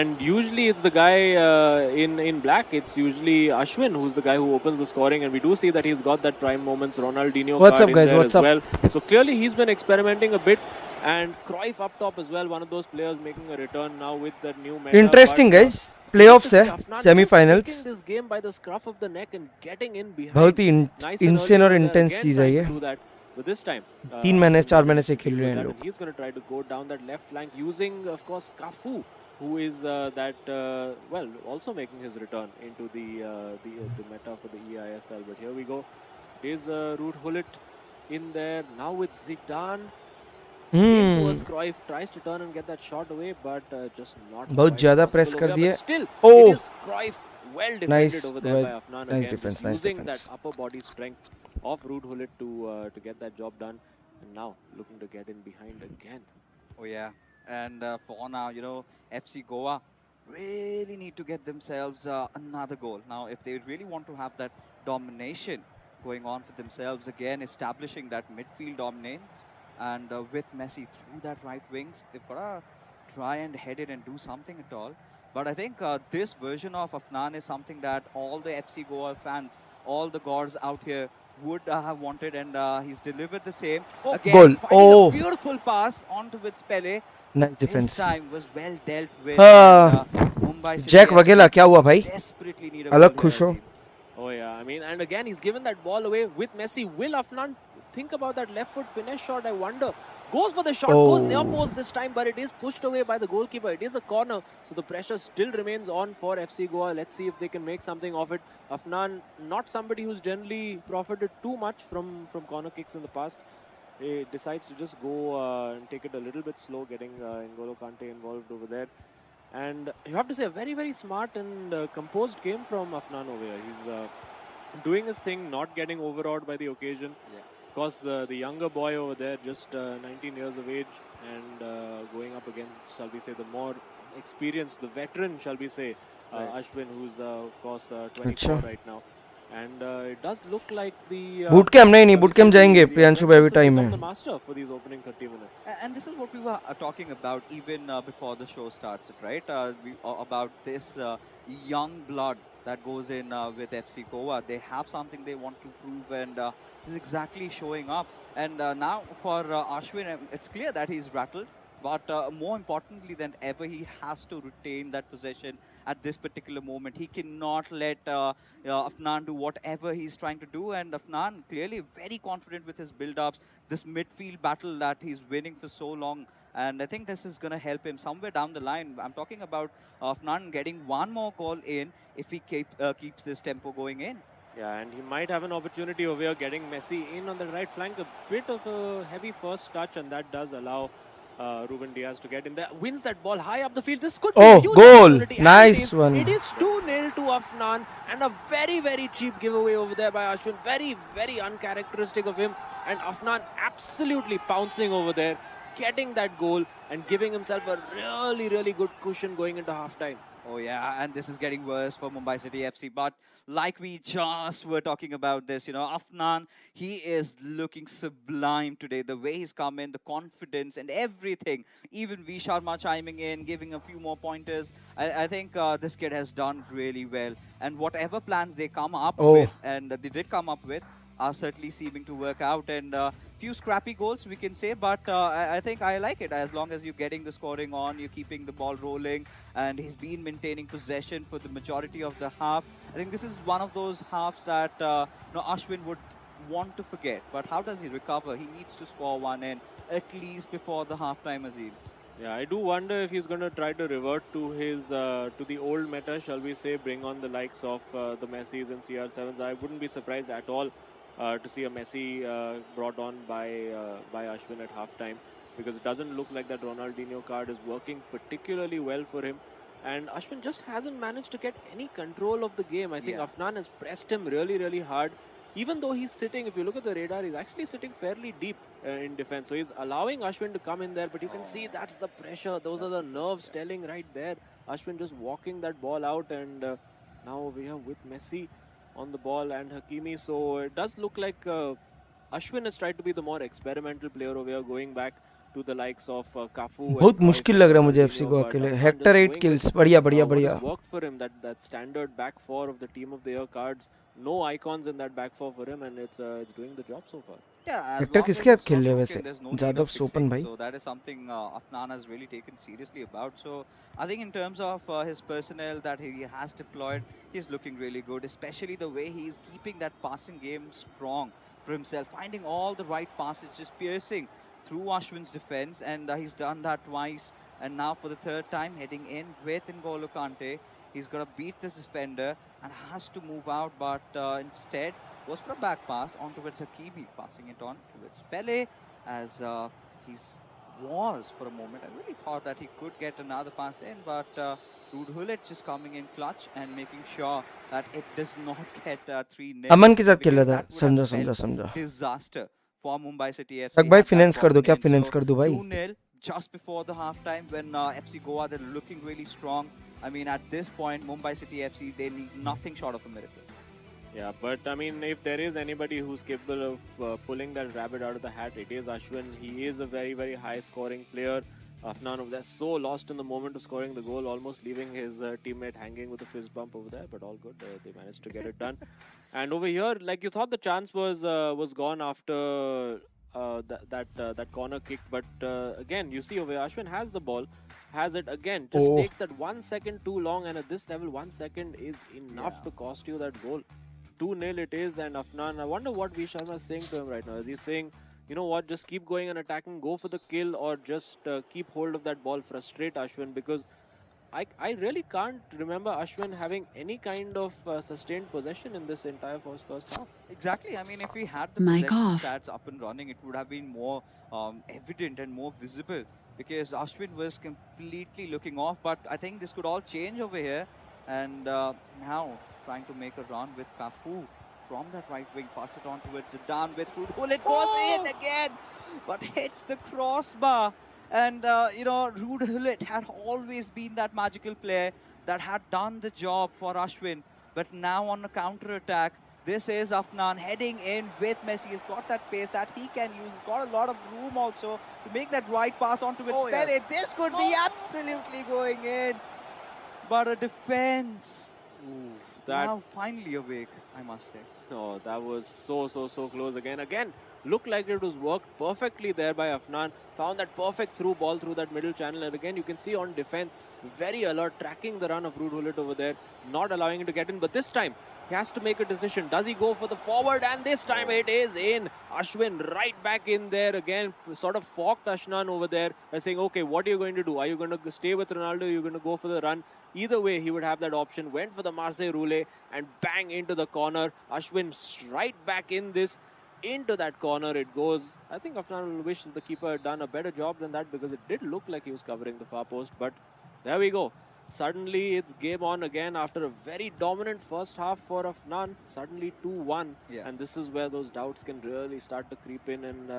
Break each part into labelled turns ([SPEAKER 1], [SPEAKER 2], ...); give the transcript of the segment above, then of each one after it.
[SPEAKER 1] And usually it's the guy in black. It's usually Ashwin who's the guy who opens the scoring, and we do see that he's got that prime moments Ronaldinho
[SPEAKER 2] What's
[SPEAKER 1] card
[SPEAKER 2] up,
[SPEAKER 1] in
[SPEAKER 2] guys?
[SPEAKER 1] there
[SPEAKER 2] What's
[SPEAKER 1] as
[SPEAKER 2] up?
[SPEAKER 1] well. So clearly he's been experimenting a bit, and Cruyff up top as well. One of those players making a return now with that new meta.
[SPEAKER 2] Interesting,
[SPEAKER 1] But,
[SPEAKER 2] guys. Playoffs है,
[SPEAKER 1] Afnan
[SPEAKER 2] semi-finals.
[SPEAKER 1] just taking this game by the scruff of the neck and getting in behind.
[SPEAKER 2] बहुत ही
[SPEAKER 1] nice and
[SPEAKER 2] insane और
[SPEAKER 1] early over there,
[SPEAKER 2] intense
[SPEAKER 1] again
[SPEAKER 2] चीज है
[SPEAKER 1] trying
[SPEAKER 2] ये.
[SPEAKER 1] to do that. But this time,
[SPEAKER 2] 3 महीने 4 महीने से
[SPEAKER 1] managed to
[SPEAKER 2] खेल
[SPEAKER 1] deal
[SPEAKER 2] रहे
[SPEAKER 1] with
[SPEAKER 2] हैं
[SPEAKER 1] that,
[SPEAKER 2] लोग.
[SPEAKER 1] and he's going to try to go down that left flank using, of course, Cafu, who is well, also making his return into the meta for the eISL. But here we go. There's Ruud Gullit in there now with Zidane. In towards Cruyff, tries to turn and get that shot away, but just not.
[SPEAKER 2] बहुत ज़्यादा press कर दिए.
[SPEAKER 1] Still,
[SPEAKER 2] Oh,
[SPEAKER 1] it is Cruyff well defended over there by Afnan
[SPEAKER 2] nice
[SPEAKER 1] again,
[SPEAKER 2] defense,
[SPEAKER 1] just
[SPEAKER 2] nice
[SPEAKER 1] using
[SPEAKER 2] defense.
[SPEAKER 1] that upper body strength of Ruud Gullit to get that job done, and now looking to get in behind again.
[SPEAKER 3] Oh yeah, and for now, you know, FC Goa really need to get themselves another goal. Now, if they really want to have that domination going on for themselves again, establishing that midfield dominance, and with Messi through that right wings, they've got to try and head it and do something at all. But I think this version of Afnan is something that all the FC Goa fans, all the gods out here would have wanted, and he's delivered the same. Again, a beautiful pass onto with Pele.
[SPEAKER 2] Nice defense.
[SPEAKER 3] This time was well dealt with. Mumbai City
[SPEAKER 2] Jack वगैरह क्या हुआ भाई?
[SPEAKER 3] Desperately need a
[SPEAKER 2] अलग
[SPEAKER 3] goal
[SPEAKER 2] खुश हो.
[SPEAKER 3] here,
[SPEAKER 1] Oh yeah, I mean, and again he's given that ball away with Messi. Will Afnan think about that left foot finish shot? I wonder. Goes for the shot, goes near post this time, but it is pushed away by the goalkeeper. It is a corner, so the pressure still remains on for FC Goa. Let's see if they can make something of it. Afnan, not somebody who's generally profited too much from corner kicks in the past. He decides to just go and take it a little bit slow, getting N'Golo Kante involved over there. And you have to say, a very, very smart and composed game from Afnan over here. He's doing his thing, not getting overawed by the occasion.
[SPEAKER 3] Yeah.
[SPEAKER 1] Of course, the younger boy over there, just 19 years of age, and going up against, shall we say, the more experienced, the veteran, shall we say, Ashwin, who's, of course, 24 right now. And it does look like the
[SPEAKER 2] boot camp नहीं boot camp जाएंगे प्रियांशु भाई भी time है.
[SPEAKER 1] The master for these opening 30 minutes.
[SPEAKER 3] And this is what we were talking about even before the show starts, right? About this young blood that goes in with FC Goa. They have something they want to prove, and this is exactly showing up. And now for Ashwin, it's clear that he's rattled. But more importantly than ever, he has to retain that possession at this particular moment. He cannot let Afnan do whatever he's trying to do. And Afnan clearly very confident with his build-ups, this midfield battle that he's winning for so long. And I think this is going to help him somewhere down the line. I'm talking about Afnan getting one more goal in if he keeps this tempo going in.
[SPEAKER 1] Yeah, and he might have an opportunity over here getting Messi in on the right flank. A bit of a heavy first touch, and that does allow Ruben Diaz to get in there. Wins that ball high up the field. This could be a huge
[SPEAKER 2] goal. Nice one.
[SPEAKER 1] It is 2-0 to Afnan, and a very, very cheap giveaway over there by Ashwin. Very, very uncharacteristic of him. And Afnan absolutely pouncing over there, getting that goal and giving himself a really, really good cushion going into halftime.
[SPEAKER 3] Oh yeah, and this is getting worse for Mumbai City FC. But like we just were talking about this, you know, Afnan, he is looking sublime today. The way he's come in, the confidence and everything. Even V Sharma chiming in, giving a few more pointers. I think this kid has done really well. And whatever plans they come up with, and they did come up with, are certainly seeming to work out. And few scrappy goals, we can say, but I think I like it. As long as you're getting the scoring on, you're keeping the ball rolling, and he's been maintaining possession for the majority of the half. I think this is one of those halves that Ashwin would want to forget. But how does he recover? He needs to score one in at least before the halftime, Azim.
[SPEAKER 1] Yeah, I do wonder if he's going to try to revert to his to the old meta, shall we say, bring on the likes of the Messis and CR7s. I wouldn't be surprised at all to see a Messi brought on by Ashwin at halftime, because it doesn't look like that Ronaldinho card is working particularly well for him. And Ashwin just hasn't managed to get any control of the game. I think Afnan has pressed him really, really hard. Even though he's sitting, if you look at the radar, he's actually sitting fairly deep in defense. So he's allowing Ashwin to come in there, but you can see that's the pressure. Those are the nerves telling right there. Ashwin just walking that ball out, and now we are with Messi on the ball and Hakimi. So it does look like Ashwin has tried to be the more experimental player over here, going back to the likes of Cafu and
[SPEAKER 2] बहुत
[SPEAKER 1] Cruyff
[SPEAKER 2] मुश्किल
[SPEAKER 1] and
[SPEAKER 2] लग रहा है मुझे FC
[SPEAKER 1] Ronaldinho,
[SPEAKER 2] को
[SPEAKER 1] but
[SPEAKER 2] अकेले.
[SPEAKER 1] Afnan
[SPEAKER 2] Hector
[SPEAKER 1] just
[SPEAKER 2] 8
[SPEAKER 1] going
[SPEAKER 2] kills,
[SPEAKER 1] with
[SPEAKER 2] बढ़िया बढ़िया
[SPEAKER 1] what
[SPEAKER 2] बढ़िया.
[SPEAKER 1] has worked for him, that standard back four of the team of the year cards. No icons in that back four for him, and it's doing the job so far.
[SPEAKER 3] Yeah, as
[SPEAKER 2] Hector
[SPEAKER 3] long as
[SPEAKER 2] किसके
[SPEAKER 3] it's
[SPEAKER 2] खेल
[SPEAKER 3] not
[SPEAKER 2] रहे हैं
[SPEAKER 3] broken,
[SPEAKER 2] वैसे?
[SPEAKER 3] there's no need
[SPEAKER 2] Jadav
[SPEAKER 3] of
[SPEAKER 2] Sopan
[SPEAKER 3] fixing.
[SPEAKER 2] भाई.
[SPEAKER 3] So that is something Afnan has really taken seriously about. So I think in terms of his personnel that he has deployed, he's looking really good, especially the way he's keeping that passing game strong for himself, finding all the right passes, just piercing through Ashwin's defense, and he's done that twice. And now for the third time, heading in with N'Golo Kante, he's got to beat this defender and has to move out, but instead goes for a back pass on towards Hakimi, passing it on towards Pele, as he's was for a moment. I really thought that he could get another pass in, but Ruud Gullit just coming in clutch and making sure that it does not get 3-0.
[SPEAKER 2] अमन के साथ खेल
[SPEAKER 3] because
[SPEAKER 2] रहा था.
[SPEAKER 3] that would have
[SPEAKER 2] समझा
[SPEAKER 3] spelled
[SPEAKER 2] समझा समझा.
[SPEAKER 3] disaster for Mumbai City FC.
[SPEAKER 2] तक भाई
[SPEAKER 3] had that
[SPEAKER 2] finance कर दो.
[SPEAKER 3] gotten
[SPEAKER 2] क्या
[SPEAKER 3] in.
[SPEAKER 2] finance
[SPEAKER 3] So
[SPEAKER 2] कर दो भाई?
[SPEAKER 3] 2-0 just before the halftime when FC Goa, they're looking really strong. I mean, at this point, Mumbai City FC, they need nothing short of a miracle.
[SPEAKER 1] Yeah, but I mean, if there is anybody who's capable of pulling that rabbit out of the hat, it is Ashwin. He is a very, very high-scoring player. Afnan over there, so lost in the moment of scoring the goal, almost leaving his teammate hanging with a fist bump over there. But all good, they managed to get it done. And over here, like you thought, the chance was gone after that corner kick. But again, you see over here, Ashwin has the ball, has it again, just takes that 1 second too long, and at this level, 1 second is enough to cost you that goal. 2-0 it is, and Afnan, I wonder what V Sharma is saying to him right now. Is he saying, you know what, just keep going and attacking, go for the kill, or just keep hold of that ball, frustrate Ashwin? Because I really can't remember Ashwin having any kind of sustained possession in this entire first half.
[SPEAKER 3] Exactly. I mean, if we had the possession stats up and running, it would have been more evident and more visible, because Ashwin was completely looking off. But I think this could all change over here. And now trying to make a run with Cafu from that right wing, pass it on towards Zidane with Ruud Gullit, goes in again, but hits the crossbar. And, you know, Ruud Gullit had always been that magical player that had done the job for Ashwin. But now on a counter-attack, this is Afnan heading in with Messi. He's got that pace that he can use. He's got a lot of room also to make that right pass on towards Pele. Yes. This could be absolutely going in. But a defense.
[SPEAKER 1] Ooh, that
[SPEAKER 3] now finally awake, I must say.
[SPEAKER 1] No, that was so close again. Again, looked like it was worked perfectly there by Afnan. Found that perfect through ball through that middle channel. And again, you can see on defense, very alert, tracking the run of Ruud Gullit over there, not allowing him to get in. But this time, he has to make a decision. Does he go for the forward? And this time it is in. Ashwin right back in there again. Sort of forked Ashnan over there by saying, okay, what are you going to do? Are you going to stay with Ronaldo? Are you going to go for the run? Either way, he would have that option. Went for the Marseille roulette and bang into the corner. Ashwin right back in this. Into that corner it goes. I think Afnan will wish the keeper had done a better job than that, because it did look like he was covering the far post. But there we go. Suddenly it's game on again after a very dominant first half for Afnan. Suddenly 2-1. Yeah. And this is where those doubts can really start to creep in and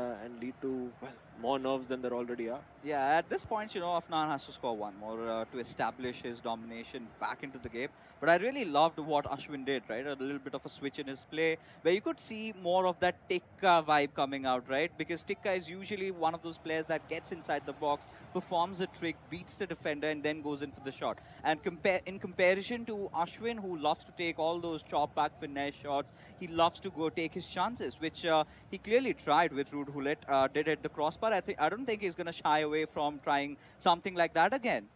[SPEAKER 1] lead to, well, more nerves than there already are.
[SPEAKER 3] Yeah, at this point, you know, Afnan has to score one more to establish his domination back into the game. But I really loved what Ashwin did, right? A little bit of a switch in his play, where you could see more of that Tikka vibe coming out, right? Because Tikka is usually one of those players that gets inside the box, performs a trick, beats the defender, and then goes in for the shot. And in comparison to Ashwin, who loves to take all those chop back finesse shots, he loves to go take his chances, which he clearly tried with Ruud Gullit, did at the crossbar. I don't think he's going to shy away from trying something like that again.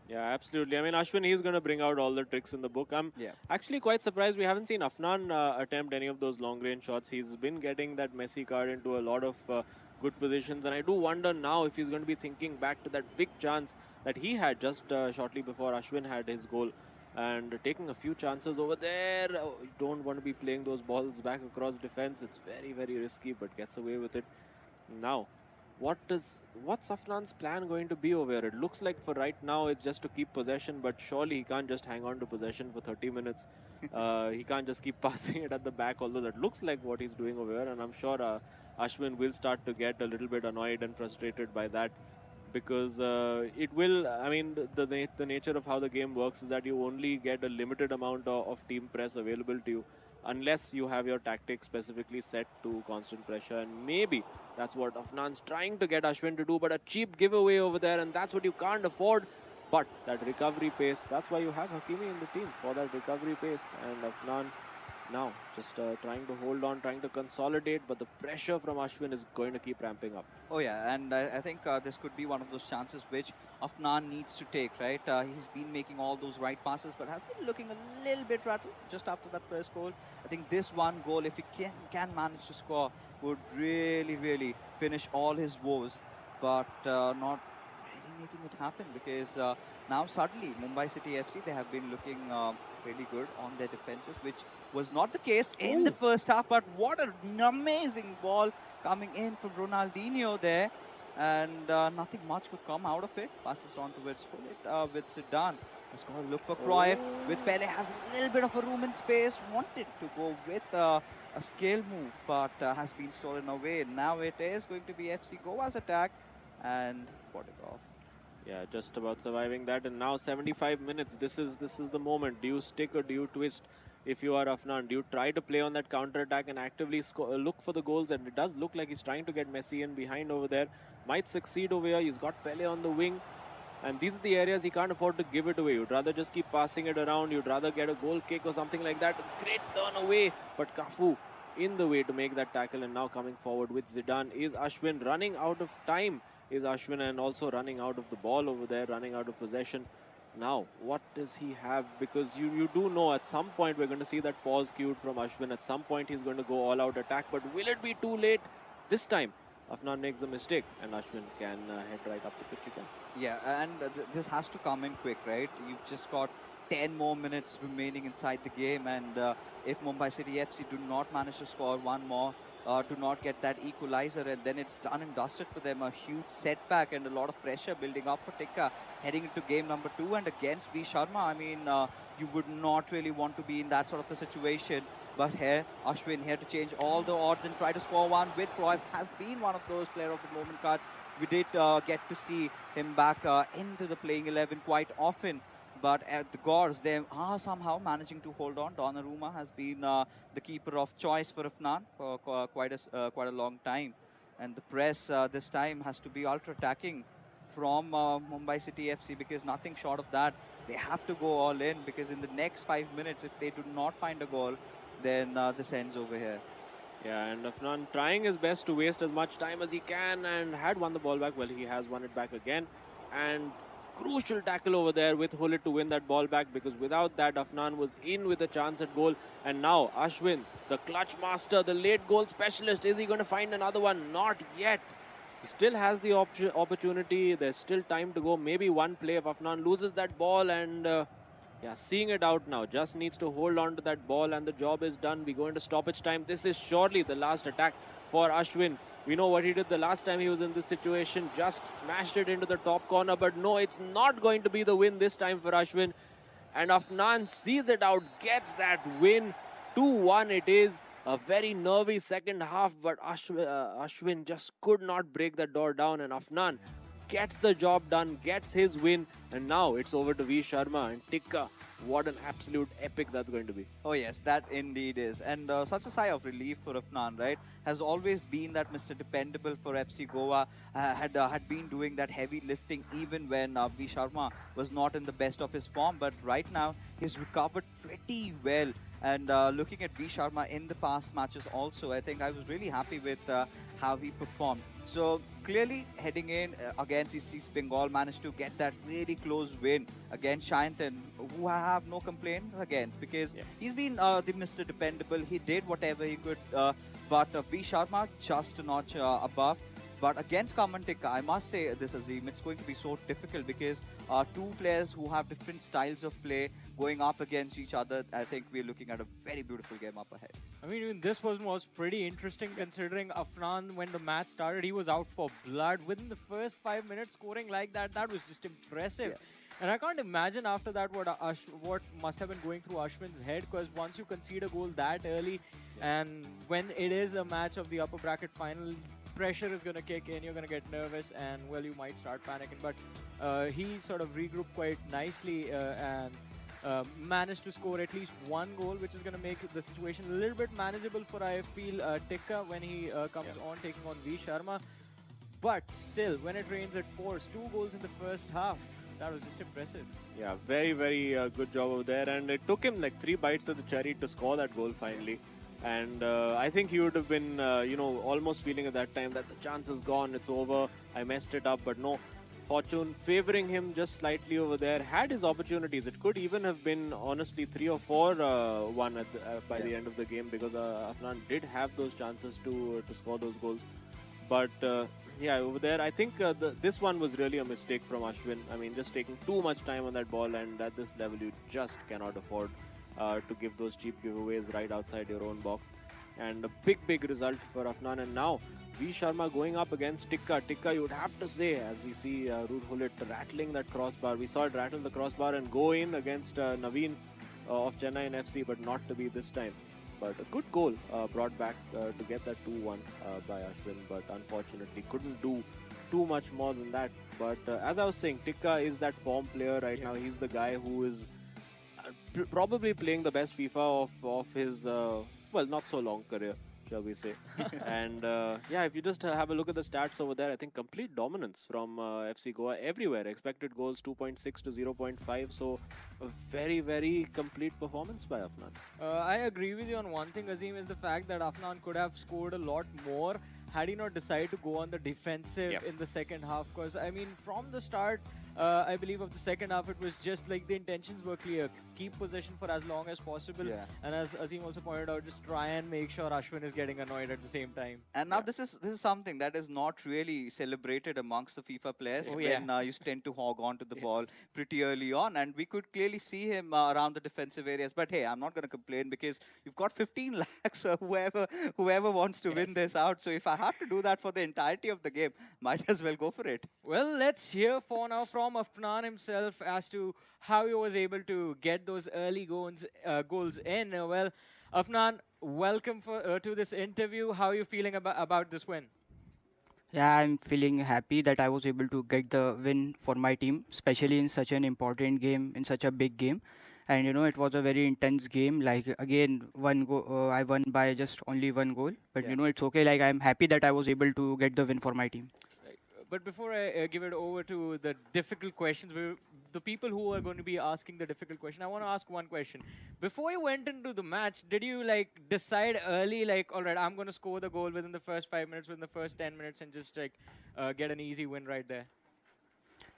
[SPEAKER 1] Yeah, absolutely. I mean, Ashwin, he's going to bring out all the tricks in the book. I'm actually quite surprised we haven't seen Afnan attempt any of those long-range shots. He's been getting that Messi card into a lot of good positions. And I do wonder now if he's going to be thinking back to that big chance that he had just shortly before Ashwin had his goal. And taking a few chances over there. You don't want to be playing those balls back across defense. It's very, very risky, but gets away with it. Now, what's Afnan's plan going to be over here? It looks like for right now it's just to keep possession, but surely he can't just hang on to possession for 30 minutes. He can't just keep passing it at the back, although that looks like what he's doing over here. And I'm sure Ashwin will start to get a little bit annoyed and frustrated by that, because it will, I mean, the nature of how the game works is that you only get a limited amount of team press available to you. unless you have your tactics specifically set to constant pressure. And maybe that's what Afnan's trying to get Ashwin to do, but a cheap giveaway over there, and that's what you can't afford. But that recovery pace, that's why you have Hakimi in the team, for that recovery pace. And Afnan now just trying to hold on, trying to consolidate, but the pressure from Ashwin is going to keep ramping up.
[SPEAKER 3] Oh yeah, and I think this could be one of those chances which Afnan needs to take, right? He's been making all those right passes, but has been looking a little bit rattled just after that first goal. I think this one goal, if he can manage to score, would really finish all his woes, but not really making it happen, because now suddenly Mumbai City FC, they have been looking really good on their defenses, which was not the case in the first half. But what an amazing ball coming in from Ronaldinho there, and nothing much could come out of it. Passes on towards Hullet with Zidane. Has got to look for Cruyff. With Pele has a little bit of a room in space. Wanted to go with a scale move, but has been stolen away. Now it is going to be FC Goa's attack, and got it off.
[SPEAKER 1] Yeah, just about surviving that. And now 75 minutes. This is the moment. Do you stick or do you twist? If you are Afnan, do you try to play on that counter-attack and actively look for the goals? And it does look like he's trying to get Messi in behind over there. Might succeed over here. He's got Pele on the wing. And these are the areas he can't afford to give it away. You'd rather just keep passing it around. You'd rather get a goal kick or something like that. Great turn away. But Cafu in the way to make that tackle. And now coming forward with Zidane is Ashwin. Running out of time is Ashwin, and also running out of the ball over there, running out of possession. Now, what does he have? Because you do know at some point we're going to see that pause cued from Ashwin. At some point he's going to go all-out attack. But will it be too late this time? Afnan makes the mistake, and Ashwin can head right up the pitch again.
[SPEAKER 3] Yeah, and this has to come in quick, right? You've just got 10 more minutes remaining inside the game, and if Mumbai City FC do not manage to score one more, do not get that equalizer, and then it's done and dusted for them. A huge setback and a lot of pressure building up for Tikka heading into game number 2 and against V Sharma. I mean, you would not really want to be in that sort of a situation. But here, Ashwin here to change all the odds and try to score one with Cruyff. Has been one of those player of the moment cards. We did get to see him back into the playing 11 quite often. But at the Gors, they are somehow managing to hold on. Donnarumma has been the keeper of choice for Afnan for quite a long time. And the press this time has to be ultra-attacking from Mumbai City FC, because nothing short of that. They have to go all in, because in the next 5 minutes, if they do not find a goal, then this ends over here.
[SPEAKER 1] Yeah, and Afnan trying his best to waste as much time as he can, and had won the ball back. Well, he has won it back again. And crucial tackle over there with Hullet to win that ball back, because without that, Afnan was in with a chance at goal. And now Ashwin, the clutch master, the late goal specialist, is he going to find another one? Not yet. He still has the opportunity. There's still time to go. Maybe one play if Afnan loses that ball, and yeah, seeing it out now. Just needs to hold on to that ball, and the job is done. We go into stoppage time. This is surely the last attack for Ashwin. We know what he did the last time he was in this situation. Just smashed it into the top corner. But no, it's not going to be the win this time for Ashwin. And Afnan sees it out, gets that win. 2-1 it is. A very nervy second half, but Ashwin just could not break the door down. And Afnan gets the job done, gets his win. And now it's over to V Sharma and Tikka. What an absolute epic that's going to be.
[SPEAKER 3] Oh yes, that indeed is. And such a sigh of relief for Afnan, right? Has always been that Mr. Dependable for FC Goa. Had been doing that heavy lifting even when V Sharma was not in the best of his form. But right now, he's recovered pretty well. And looking at V Sharma in the past matches also, I think I was really happy with how he performed. So clearly heading in against East Bengal, managed to get that really close win against Shayantan, who I have no complaints against, because he's been the Mr. Dependable. He did whatever he could, but V Sharma just a notch above. But against Tikka, I must say this, Azim, it's going to be so difficult, because two players who have different styles of play going up against each other. I think we're looking at a very beautiful game up ahead.
[SPEAKER 4] I mean, even this was pretty interesting, considering Afnan, when the match started, he was out for blood. Within the first 5 minutes, scoring like that was just impressive.
[SPEAKER 3] Yeah.
[SPEAKER 4] And I can't imagine after that what must have been going through Ashwin's head, because once you concede a goal that early, and when it is a match of the upper bracket final, pressure is going to kick in, you're going to get nervous, and well, you might start panicking. But he sort of regrouped quite nicely, and manage to score at least one goal, which is going to make the situation a little bit manageable for, I feel, Tikka when he comes on taking on V Sharma. But still, when it rains, it pours. 2 goals in the first half. That was just impressive.
[SPEAKER 1] Yeah, very, very good job over there. And it took him like 3 bites of the cherry to score that goal finally. And I think he would have been, almost feeling at that time that the chance is gone, it's over, I messed it up. But no, fortune favoring him just slightly over there. Had his opportunities. It could even have been, honestly, 3 or 4 1 by the end of the game, because Afnan did have those chances to score those goals. But yeah, over there, I think this one was really a mistake from Ashwin. I mean, just taking too much time on that ball, and at this level, you just cannot afford to give those cheap giveaways right outside your own box. And a big result for Afnan. And now, V Sharma going up against Tikka. Tikka, you would have to say, as we see Root Hullet rattling that crossbar. We saw it rattle the crossbar and go in against Naveen of Chennai and FC, but not to be this time. But a good goal brought back to get that 2-1 by Ashwin, but unfortunately couldn't do too much more than that. But as I was saying, Tikka is that form player right now. He's the guy who is probably playing the best FIFA of his, not so long career, shall we say. And if you just have a look at the stats over there, I think complete dominance from FC Goa everywhere. Expected goals 2.6 to 0.5. So a very, very complete performance by Afnan.
[SPEAKER 4] I agree with you on one thing, Azim, is the fact that Afnan could have scored a lot more had he not decided to go on the defensive in the second half. Because, I mean, from the start, I believe of the second half, it was just like the intentions were clear. Keep possession for as long as possible. And as Azim also pointed out, just try and make sure Ashwin is getting annoyed at the same time.
[SPEAKER 3] And now this is something that is not really celebrated amongst the FIFA players when you tend to hog on to the ball pretty early on. And we could clearly see him around the defensive areas. But hey, I'm not going to complain, because you've got 15 lakhs whoever wants to win this out. So if I have to do that for the entirety of the game, might as well go for it.
[SPEAKER 4] Well, let's hear for now from Afnan himself as to how he was able to get those early goals in. Well, Afnan, welcome to this interview. How are you feeling about this win?
[SPEAKER 5] Yeah, I'm feeling happy that I was able to get the win for my team, especially in such an important game, in such a big game. And it was a very intense game. Like, again, I won by just only 1 goal. But it's okay. Like, I'm happy that I was able to get the win for my team.
[SPEAKER 4] But before I give it over to the difficult questions, the people who are going to be asking the difficult question, I want to ask one question. Before you went into the match, did you decide early, all right, I'm going to score the goal within the first 5 minutes, within the first 10 minutes, and just get an easy win right there?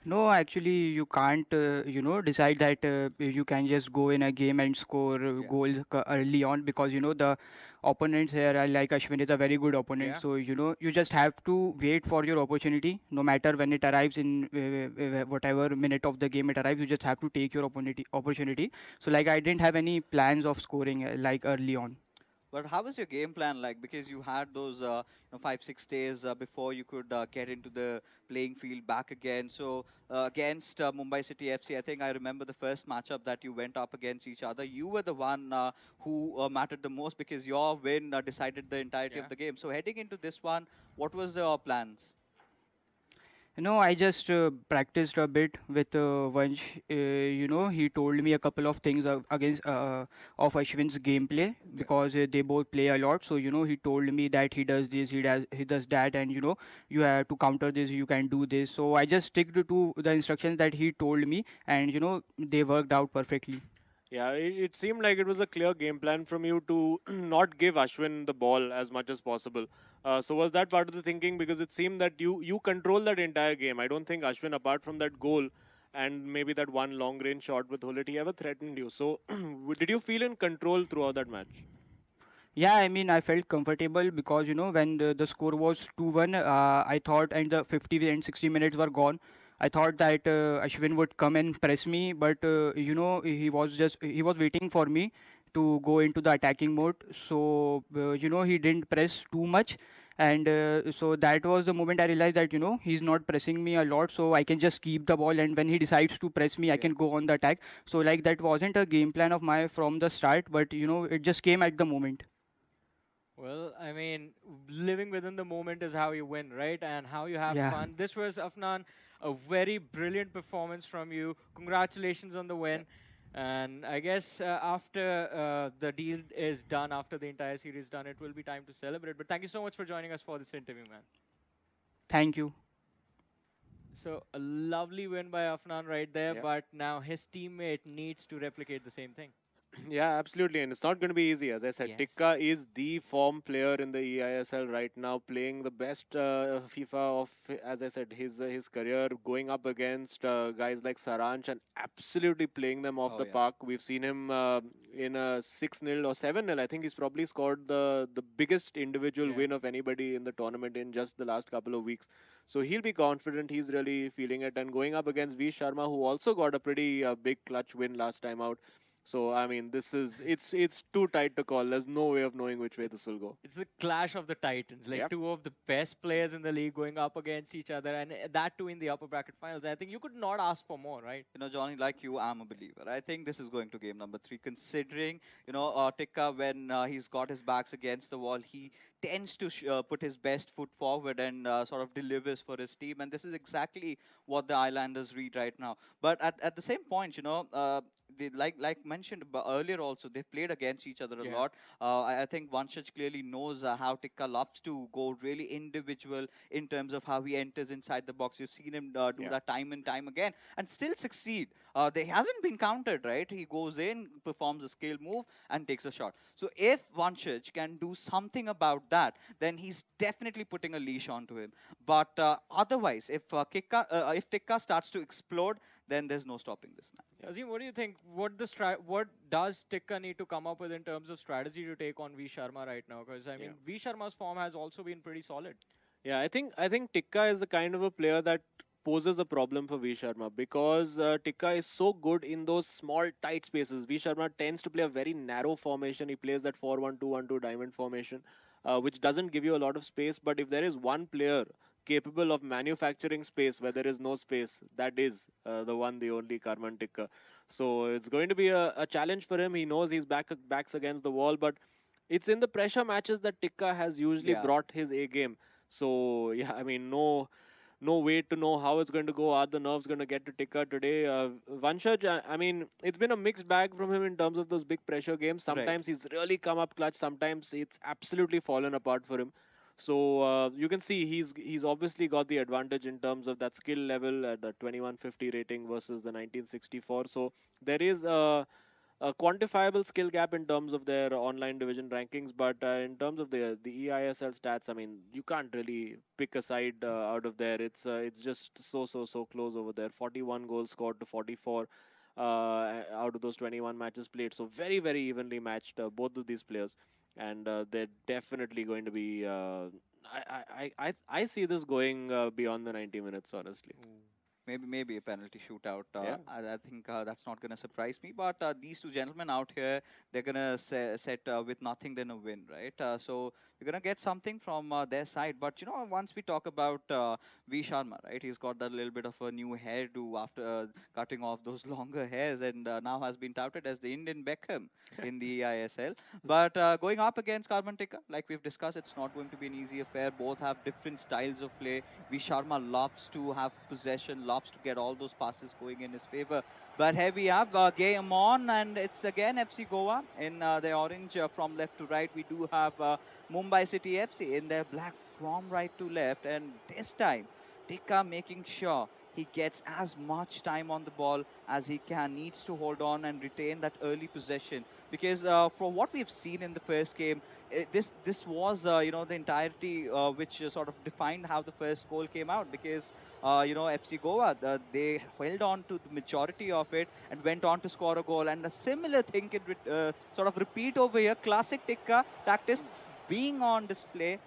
[SPEAKER 5] No, actually, you can't, decide that you can just go in a game and score goals early on, because, the opponents here are like Ashwin is a very good opponent. So, you just have to wait for your opportunity. No matter when it arrives in whatever minute of the game it arrives, you just have to take your opportunity. So, I didn't have any plans of scoring early on.
[SPEAKER 3] But how was your game plan like? Because you had those 5-6 days before you could get into the playing field back again. So against Mumbai City FC, I think I remember the first matchup that you went up against each other. You were the one who mattered the most, because your win decided the entirety of the game. So heading into this one, what was your plans?
[SPEAKER 5] No, I just practiced a bit with Vansh. He told me a couple of things against of Ashwin's gameplay, because they both play a lot. So he told me that he does this, he does that, and you have to counter this, you can do this. So I just stick to the instructions that he told me, and they worked out perfectly.
[SPEAKER 1] Yeah, it seemed like it was a clear game plan from you to not give Ashwin the ball as much as possible. So was that part of the thinking? Because it seemed that you control that entire game. I don't think Ashwin, apart from that goal and maybe that one long range shot with Hullet, he ever threatened you. So did you feel in control throughout that match?
[SPEAKER 5] Yeah, I mean, I felt comfortable, because when the score was 2-1, I thought, and the 50 and 60 minutes were gone, I thought that Ashwin would come and press me, but he was waiting for me to go into the attacking mode. So he didn't press too much, and so that was the moment I realized that he's not pressing me a lot, so I can just keep the ball, and when he decides to press me, I can go on the attack. So that wasn't a game plan of mine from the start, but it just came at the moment.
[SPEAKER 4] Well, I mean, living within the moment is how you win, right? And how you have fun. This was, Afnan, a very brilliant performance from you. Congratulations on the win. And I guess after the deal is done, after the entire series done, it will be time to celebrate. But thank you so much for joining us for this interview, man.
[SPEAKER 5] Thank you.
[SPEAKER 4] So a lovely win by Afnan right there,
[SPEAKER 1] Yeah.
[SPEAKER 4] but now his teammate needs to replicate the same thing.
[SPEAKER 1] Yeah, absolutely, and it's not going to be easy. As I said,
[SPEAKER 4] Yes.
[SPEAKER 1] Tikka is the form player in the eISL right now, playing the best FIFA of, as I said, his career, going up against guys like Saranch and absolutely playing them off
[SPEAKER 3] Oh,
[SPEAKER 1] the
[SPEAKER 3] yeah.
[SPEAKER 1] park. We've seen him in a 6-0 or 7-0. I think he's probably scored the biggest individual
[SPEAKER 4] Yeah.
[SPEAKER 1] win of anybody in the tournament in just the last couple of weeks. So he'll be confident. He's really feeling it, and going up against V Sharma, who also got a pretty big clutch win last time out. So I mean, it's too tight to call. There's no way of knowing which way this will go.
[SPEAKER 4] It's the clash of the titans, like
[SPEAKER 1] Yep.
[SPEAKER 4] two of the best players in the league going up against each other, and that too in the upper bracket finals. I think you could not ask for more, right?
[SPEAKER 3] You know, Johnny, like you, I'm a believer. I think this is going to game number 3, considering, Tikka, when he's got his backs against the wall, he tends to put his best foot forward and sort of delivers for his team. And this is exactly what the Islanders read right now. But at the same point, they, like mentioned earlier also, they've played against each other a
[SPEAKER 4] Yeah.
[SPEAKER 3] lot. I think Vanshaj clearly knows how Tikka loves to go really individual in terms of how he enters inside the box. We've seen him do
[SPEAKER 1] Yeah.
[SPEAKER 3] that time and time again and still succeed. They hasn't been countered, right? He goes in, performs a skill move, and takes a shot. So if Vanshaj can do something about that, then he's definitely putting a leash onto him. But otherwise, if Tikka starts to explode, then there's no stopping this man.
[SPEAKER 4] Azim, what do you think? What does Tikka need to come up with in terms of strategy to take on V Sharma right now? Because I mean, V Sharma's form has also been pretty solid.
[SPEAKER 1] Yeah, I think Tikka is the kind of a player that poses a problem for V Sharma, because Tikka is so good in those small tight spaces. V Sharma tends to play a very narrow formation. He plays that 4-1-2-1-2 diamond formation, which doesn't give you a lot of space. But if there is one player capable of manufacturing space where there is no space, that is the one, the only Karman Tikka. So it's going to be a challenge for him. He knows he's backs against the wall, but it's in the pressure matches that Tikka has usually
[SPEAKER 3] Yeah.
[SPEAKER 1] brought his A game. So yeah, I mean, no way to know how it's going to go. Are the nerves going to get to Tikka today? Vanshaj, I mean, it's been a mixed bag from him in terms of those big pressure games. Sometimes he's really come up clutch. Sometimes it's absolutely fallen apart for him. So you can see he's obviously got the advantage in terms of that skill level at the 2150 rating versus the 1964. So there is a quantifiable skill gap in terms of their online division rankings, but in terms of the eISL stats, I mean, you can't really pick a side out of there. It's just so close over there. 41 goals scored to 44 out of those 21 matches played. So very evenly matched, both of these players, and they're definitely going to be. I see this going beyond the 90 minutes, honestly.
[SPEAKER 3] Maybe a penalty shootout.
[SPEAKER 1] Yeah.
[SPEAKER 3] I think that's not going to surprise me. But these two gentlemen out here, they're going to set with nothing than a win, right? So we're going to get something from their side. But, once we talk about V Sharma, right? He's got that little bit of a new hairdo after cutting off those longer hairs, and now has been touted as the Indian Beckham in the ISL. But going up against Karman Tikka, like we've discussed, it's not going to be an easy affair. Both have different styles of play. V Sharma loves to have possession, loves to get all those passes going in his favor. But here we have game on, and it's again FC Goa in the orange from left to right. We do have Mumbai City FC in their black from right to left, and this time Tikka making sure he gets as much time on the ball as he can, needs to hold on and retain that early possession. Because from what we've seen in the first game, this was the entirety which sort of defined how the first goal came out. Because FC Goa, they held on to the majority of it and went on to score a goal. And a similar thing can sort of repeat over here. Classic Tikka tactics being on display,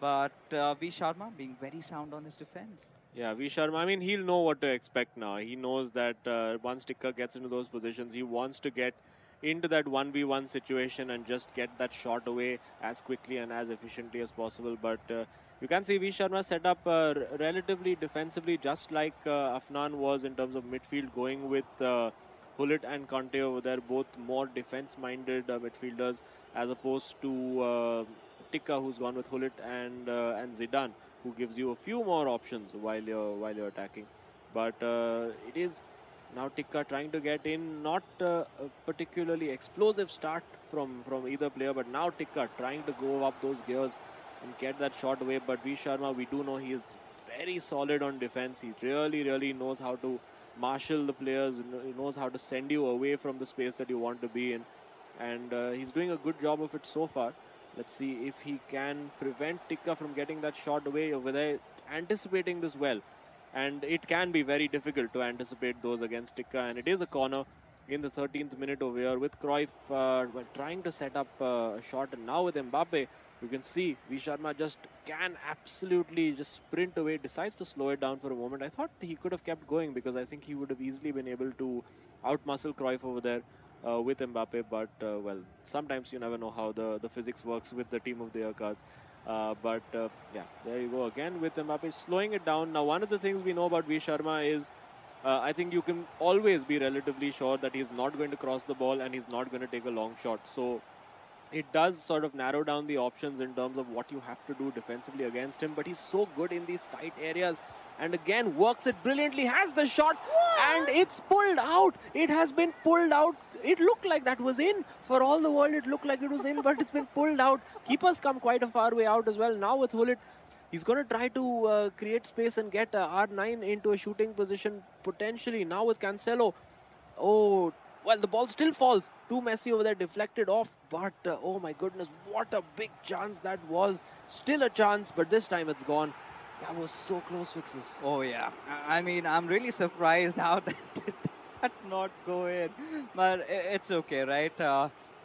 [SPEAKER 3] but V Sharma being very sound on his defense.
[SPEAKER 1] Yeah, V Sharma, I mean, he'll know what to expect now. He knows that once Tikka gets into those positions, he wants to get into that 1v1 situation and just get that shot away as quickly and as efficiently as possible. But you can see V Sharma set up relatively defensively, just like Afnan was in terms of midfield, going with Hullet and Conte over there, both more defense-minded midfielders, as opposed to Tikka, who's gone with Hullet and Zidane, who gives you a few more options while you're attacking. But it is Now Tikka trying to get in, not a particularly explosive start from either player, but now Tikka trying to go up those gears and get that shot away. But V Sharma, we do know he is very solid on defense. He really knows how to marshal the players. He knows how to send you away from the space that you want to be in, and he's doing a good job of it so far. Let's see if he can prevent Tikka from getting that shot away over there, anticipating this well. And it can be very difficult to anticipate those against Tikka, and it is a corner in the 13th minute over here with Cruyff trying to set up a shot, and now with Mbappe, you can see V Sharma just can absolutely just sprint away, decides to slow it down for a moment. I thought he could have kept going because I think he would have easily been able to outmuscle Cruyff over there with Mbappe, but well, sometimes you never know how the physics works with the team of the year cards. Yeah, there you go again with Mbappe slowing it down. Now, one of the things we know about V Sharma is I think you can always be relatively sure that he's not going to cross the ball and he's not going to take a long shot. So it does sort of narrow down the options in terms of what you have to do defensively against him. But he's so good in these tight areas. And again, works it brilliantly, has the shot, and it's pulled out. It has been pulled out. It looked like that was in. For all the world, it looked like it was in, but it's been pulled out. Keeper's come quite a far way out as well. Now with Hullet, he's going to try to create space and get R9 into a shooting position, potentially. Now with Cancelo. Oh, well, the ball still falls to Messi over there, deflected off. But, oh my goodness, what a big chance that was. Still a chance, but this time it's gone. That was so close, Fixes.
[SPEAKER 3] Oh, yeah. I mean, I'm really surprised how that did that not go in. But it's okay, right?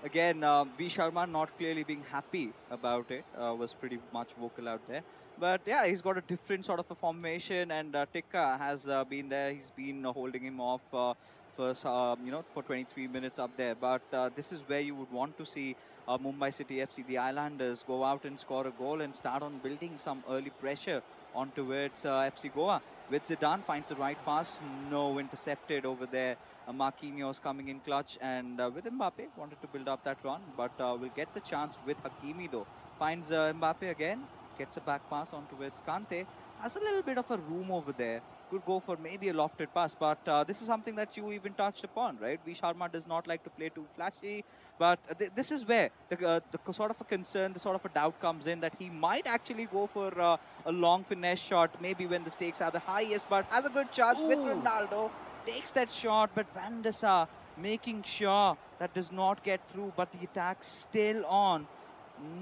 [SPEAKER 3] Again, V Sharma not clearly being happy about it. Was pretty much vocal out there. But yeah, he's got a different sort of a formation, and Tikka has been there. He's been holding him off for 23 minutes up there. But this is where you would want to see Mumbai City FC, the Islanders, go out and score a goal and start on building some early pressure on towards FC Goa. With Zidane, finds the right pass, no, intercepted over there. Marquinhos coming in clutch, and with Mbappe, wanted to build up that run, but will get the chance with Hakimi though. Finds Mbappe again, gets a back pass on towards Kante. Has a little bit of a room over there. Could go for maybe a lofted pass, but this is something that you even touched upon, right? V Sharma does not like to play too flashy, but this is where the sort of a concern, the sort of a doubt comes in that he might actually go for a long finesse shot, maybe when the stakes are the highest, but has a good chance with Ronaldo, takes that shot, but Van der Sar making sure that does not get through, but the attack's still on.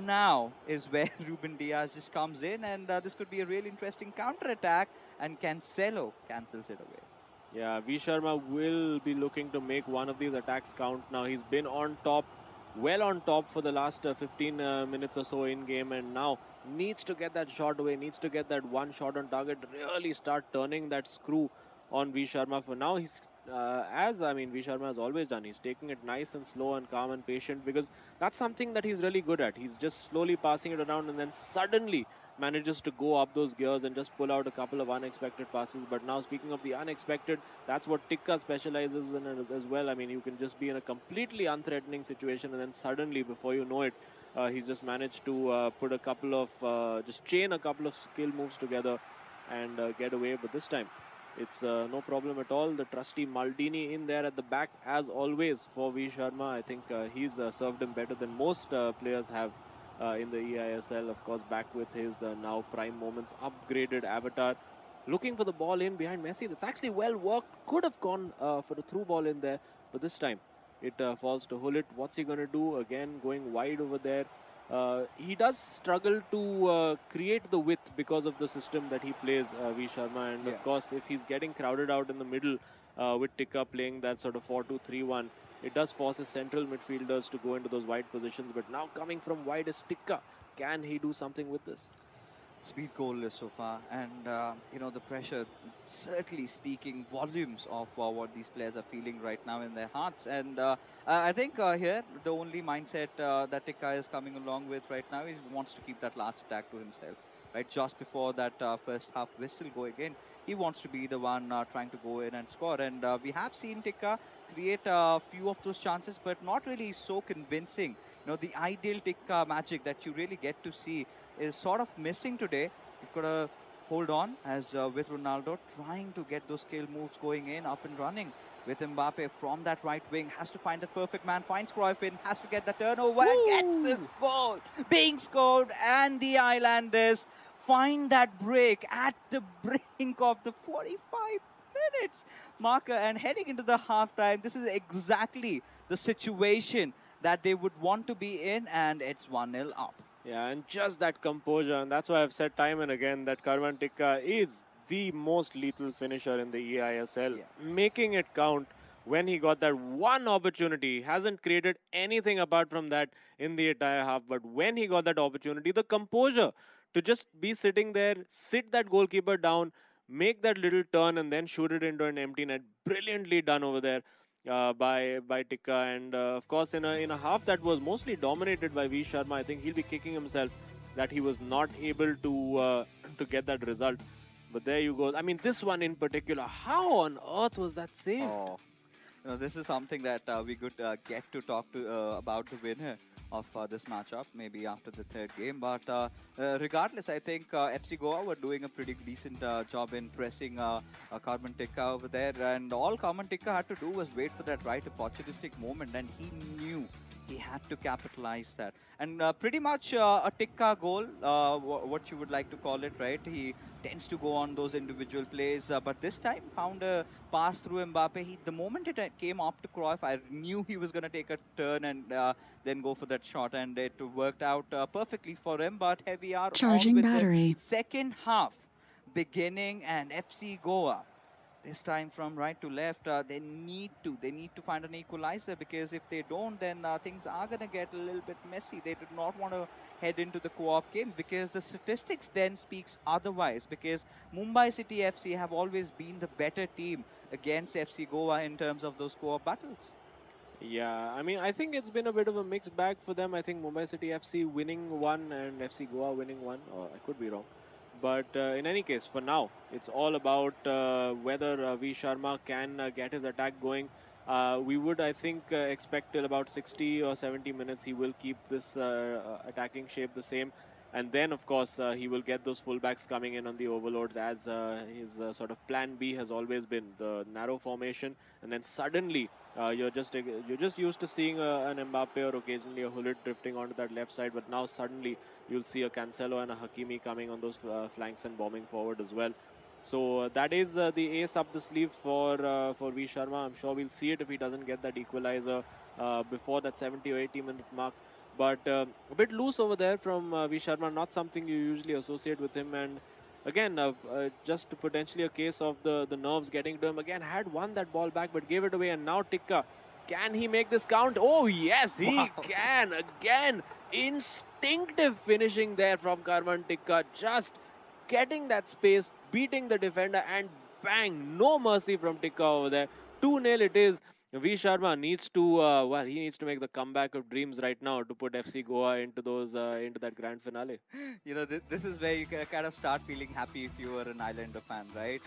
[SPEAKER 3] Now is where Ruben Diaz just comes in, and this could be a really interesting counter-attack, and Cancelo cancels it away.
[SPEAKER 1] Yeah, V Sharma will be looking to make one of these attacks count. Now, he's been on top, well on top for the last 15 minutes or so in game, and now needs to get that shot away, needs to get that one shot on target, really start turning that screw on V Sharma. For now, he's V Sharma has always done. He's taking it nice and slow and calm and patient, because that's something that he's really good at. He's just slowly passing it around and then suddenly manages to go up those gears and just pull out a couple of unexpected passes. But now, speaking of the unexpected, that's what Tikka specializes in as well. I mean, you can just be in a completely unthreatening situation, and then suddenly, before you know it, he's just managed to put a couple of, just chain a couple of skill moves together and get away. But this time, it's no problem at all. The trusty Maldini in there at the back, as always, for V Sharma. I think he's served him better than most players have in the eISL. Of course, back with his now prime moments, upgraded avatar. Looking for the ball in behind Messi. That's actually well worked. Could have gone for the through ball in there, but this time it falls to Hullet. What's he going to do? Again, going wide over there. He does struggle to create the width because of the system that he plays, V Sharma. And of course, if he's getting crowded out in the middle with Tikka playing that sort of 4-2-3-1, it does force his central midfielders to go into those wide positions. But now coming from wide is Tikka. Can he do something with this?
[SPEAKER 3] Speed goalless so far, and the pressure certainly speaking volumes of what these players are feeling right now in their hearts. And I think here the only mindset that Tikka is coming along with right now is he wants to keep that last attack to himself. Right, just before that first half whistle going in, he wants to be the one trying to go in and score. And we have seen Tikka create a few of those chances, but not really so convincing. The ideal Tikka magic that you really get to see is sort of missing today. You've got to hold on as with Ronaldo trying to get those skill moves going in, up and running. with Mbappe from that right wing, has to find the perfect man, finds Cruyff in, has to get the turnover, and gets this goal being scored, and the Islanders find that break at the brink of the 45 minutes marker and heading into the halftime. This is exactly the situation that they would want to be in, and it's 1-0 up.
[SPEAKER 1] Yeah, and just that composure, and that's why I've said time and again that Karman Tikka is the most lethal finisher in the eISL, making it count when he got that one opportunity. He hasn't created anything apart from that in the entire half, but when he got that opportunity, the composure to just be sitting there, sit that goalkeeper down, make that little turn and then shoot it into an empty net. Brilliantly done over there by Tikka, and of course in a half that was mostly dominated by V Sharma. I think he'll be kicking himself that he was not able to get that result. But there you go. I mean, this one in particular, how on earth was that saved?
[SPEAKER 3] Oh, this is something that we could get to talk to about the winner of this matchup, maybe after the third game. But regardless, I think FC Goa were doing a pretty decent job in pressing Karman Tikka over there. And all Karman Tikka had to do was wait for that right opportunistic moment, and he knew he had to capitalize that. And pretty much a Tikka goal, what you would like to call it, right? He tends to go on those individual plays, but this time found a pass through Mbappe. The moment it came up to Cruyff, I knew he was going to take a turn and then go for that shot, and it worked out perfectly for him. But here we are
[SPEAKER 6] Charging
[SPEAKER 3] on with
[SPEAKER 6] battery.
[SPEAKER 3] the second half beginning, and FC Goa, this time from right to left, they need to find an equalizer, because if they don't, then things are going to get a little bit messy. They do not want to head into the co-op game, because the statistics then speaks otherwise, because Mumbai City FC have always been the better team against FC Goa in terms of those co-op battles.
[SPEAKER 1] Yeah, I mean, I think it's been a bit of a mixed bag for them. I think Mumbai City FC winning one and FC Goa winning one, or I could be wrong. But in any case, for now, it's all about whether V Sharma can get his attack going. We would, I think, expect till about 60 or 70 minutes he will keep this attacking shape the same. And then, of course, he will get those fullbacks coming in on the overloads, as his sort of plan B has always been, the narrow formation. And then suddenly, you're just used to seeing an Mbappe or occasionally a Hullet drifting onto that left side. But now suddenly, you'll see a Cancelo and a Hakimi coming on those flanks and bombing forward as well. So that is the ace up the sleeve for V Sharma. I'm sure we'll see it if he doesn't get that equalizer before that 70 or 80 minute mark. But a bit loose over there from V Sharma, not something you usually associate with him. And again, just potentially a case of the nerves getting to him. Again, had won that ball back but gave it away. And now Tikka, can he make this count? Oh yes, he can. Again, instinctive finishing there from Karman Tikka. Just getting that space, beating the defender, and bang, no mercy from Tikka over there. 2-0 it is. V Sharma needs to, he needs to make the comeback of dreams right now to put FC Goa into that grand finale.
[SPEAKER 3] You know, this is where you kind of start feeling happy if you were an Islander fan, right?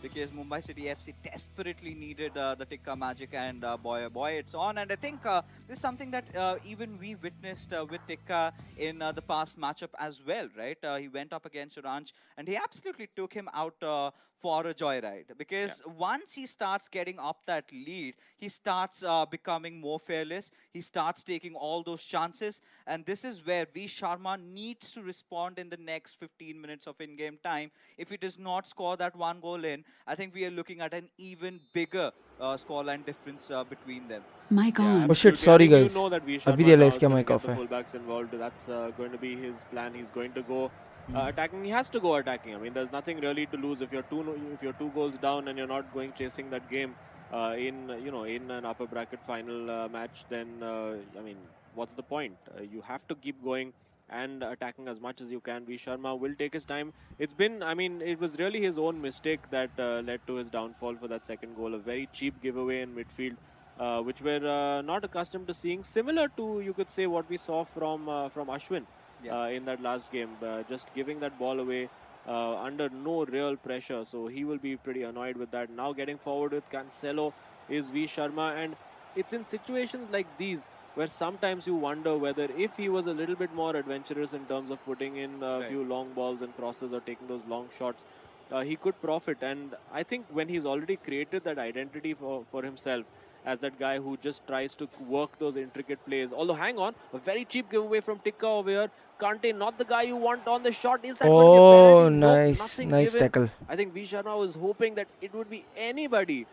[SPEAKER 3] Because Mumbai City FC desperately needed the Tikka magic, and boy, it's on. And I think this is something that even we witnessed with Tikka in the past matchup as well, right? He went up against Orange, and he absolutely took him out for a joyride, because once he starts getting up that lead, he starts becoming more fearless. He starts taking all those chances, and this is where V Sharma needs to respond in the next 15 minutes of in-game time. If he does not score that one goal in, I think we are looking at an even bigger scoreline difference between them.
[SPEAKER 6] Mic on.
[SPEAKER 2] Oh shit, sorry guys.
[SPEAKER 1] You know that V
[SPEAKER 2] अभी
[SPEAKER 1] Sharma
[SPEAKER 2] realize
[SPEAKER 1] now
[SPEAKER 2] क्या
[SPEAKER 1] is
[SPEAKER 2] mic
[SPEAKER 1] going
[SPEAKER 2] off
[SPEAKER 1] to get
[SPEAKER 2] है.
[SPEAKER 1] the fullbacks involved. That's going to be his plan. He's going to go attacking. He has to go attacking. I mean, there's nothing really to lose if you're two goals down and you're not going chasing that game in an upper bracket final match. Then I mean, what's the point? You have to keep going and attacking as much as you can. V Sharma will take his time. It was really his own mistake that led to his downfall for that second goal. A very cheap giveaway in midfield, which we're not accustomed to seeing. Similar to, you could say, what we saw from Ashwin in that last game. Just giving that ball away under no real pressure. So he will be pretty annoyed with that. Now getting forward with Cancelo is V Sharma. And it's in situations like these where sometimes you wonder whether if he was a little bit more adventurous in terms of putting in a few long balls and crosses or taking those long shots, he could profit. And I think when he's already created that identity for himself as that guy who just tries to work those intricate plays. Although, hang on, a very cheap giveaway from Tikka over here. Kante, not the guy you want on the shot. Is that going to be a
[SPEAKER 2] Oh,
[SPEAKER 1] penalty? Nope,
[SPEAKER 2] nice,
[SPEAKER 1] nothing
[SPEAKER 2] nice
[SPEAKER 1] given.
[SPEAKER 2] tackle.
[SPEAKER 1] I think V Sharma was hoping that it would be anybody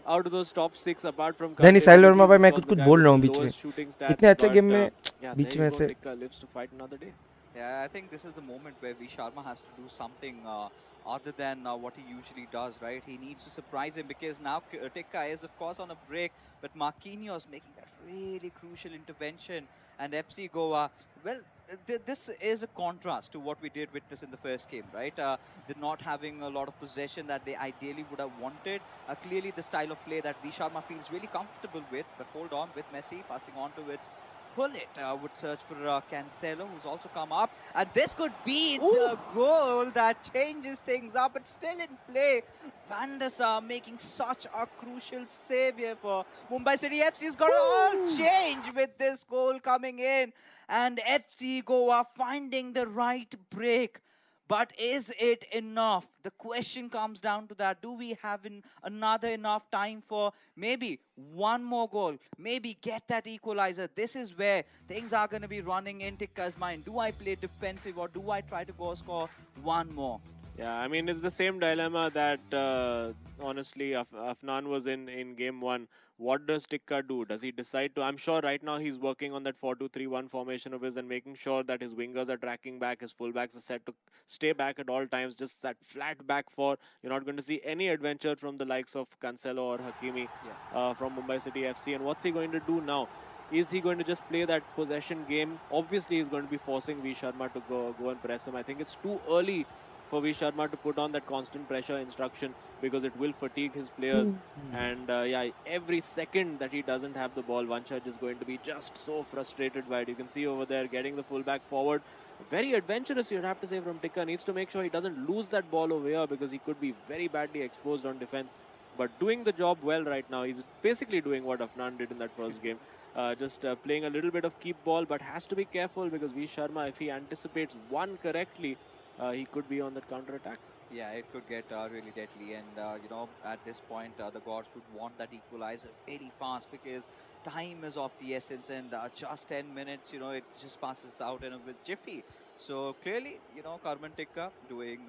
[SPEAKER 1] out of those top 6 apart from Kante.
[SPEAKER 2] नहीं साहिल
[SPEAKER 1] because
[SPEAKER 2] Verma
[SPEAKER 1] he's
[SPEAKER 2] भाई मैं
[SPEAKER 1] of course
[SPEAKER 2] कुछ
[SPEAKER 1] the
[SPEAKER 2] कुछ
[SPEAKER 1] guy
[SPEAKER 2] बोल
[SPEAKER 1] with
[SPEAKER 2] रहा हूँ
[SPEAKER 1] the
[SPEAKER 2] बीच में
[SPEAKER 1] lowest shooting stats,
[SPEAKER 2] इतने अच्छे
[SPEAKER 1] but,
[SPEAKER 2] गेम में
[SPEAKER 1] yeah,
[SPEAKER 2] बीच
[SPEAKER 1] there
[SPEAKER 2] में
[SPEAKER 1] you go.
[SPEAKER 2] ऐसे
[SPEAKER 1] Tikka lives to fight another day.
[SPEAKER 3] Yeah, I think this is the moment where V Sharma has to do something other than what he usually does, right? He needs to surprise him because now Tikka is, of course, on a break, but Marquinhos making that really crucial intervention. And FC Goa, well, this is a contrast to what we did witness in the first game, right? They're not having a lot of possession that they ideally would have wanted. Clearly, the style of play that V Sharma feels really comfortable with, but hold on with Messi, passing on to its Bullet would search for Cancelo, who's also come up. And this could be the goal that changes things up. It's still in play. Van der Sar making such a crucial save here for Mumbai City. FC's got it all change with this goal coming in. And FC Goa finding the right break. But is it enough? The question comes down to that. Do we have another enough time for maybe one more goal? Maybe get that equalizer. This is where things are going to be running in Tikka's mind. Do I play defensive or do I try to go score one more?
[SPEAKER 1] Yeah, I mean, it's the same dilemma that, honestly, Afnan was in game 1. What does Tikka do? Does he decide to... I'm sure right now he's working on that 4-2-3-1 formation of his and making sure that his wingers are tracking back, his fullbacks are set to stay back at all times, just that flat back four. You're not going to see any adventure from the likes of Cancelo or Hakimi from Mumbai City FC. And what's he going to do now? Is he going to just play that possession game? Obviously, he's going to be forcing V Sharma to go and press him. I think it's too early for V Sharma to put on that constant pressure instruction because it will fatigue his players. And yeah, every second that he doesn't have the ball, Vanchaj is going to be just so frustrated by it. You can see over there getting the fullback forward. Very adventurous, you'd have to say, from Tikka. Needs to make sure he doesn't lose that ball over here because he could be very badly exposed on defense. But doing the job well right now. He's basically doing what Afnan did in that first game. Just playing a little bit of keep ball, but has to be careful because V Sharma, if he anticipates one correctly, he could be on that counter-attack.
[SPEAKER 3] Yeah, it could get really deadly. And, you know, at this point, the gods would want that equalizer very fast because time is of the essence. And just 10 minutes, you know, it just passes out in a bit jiffy. So clearly, you know, Karman Tikka doing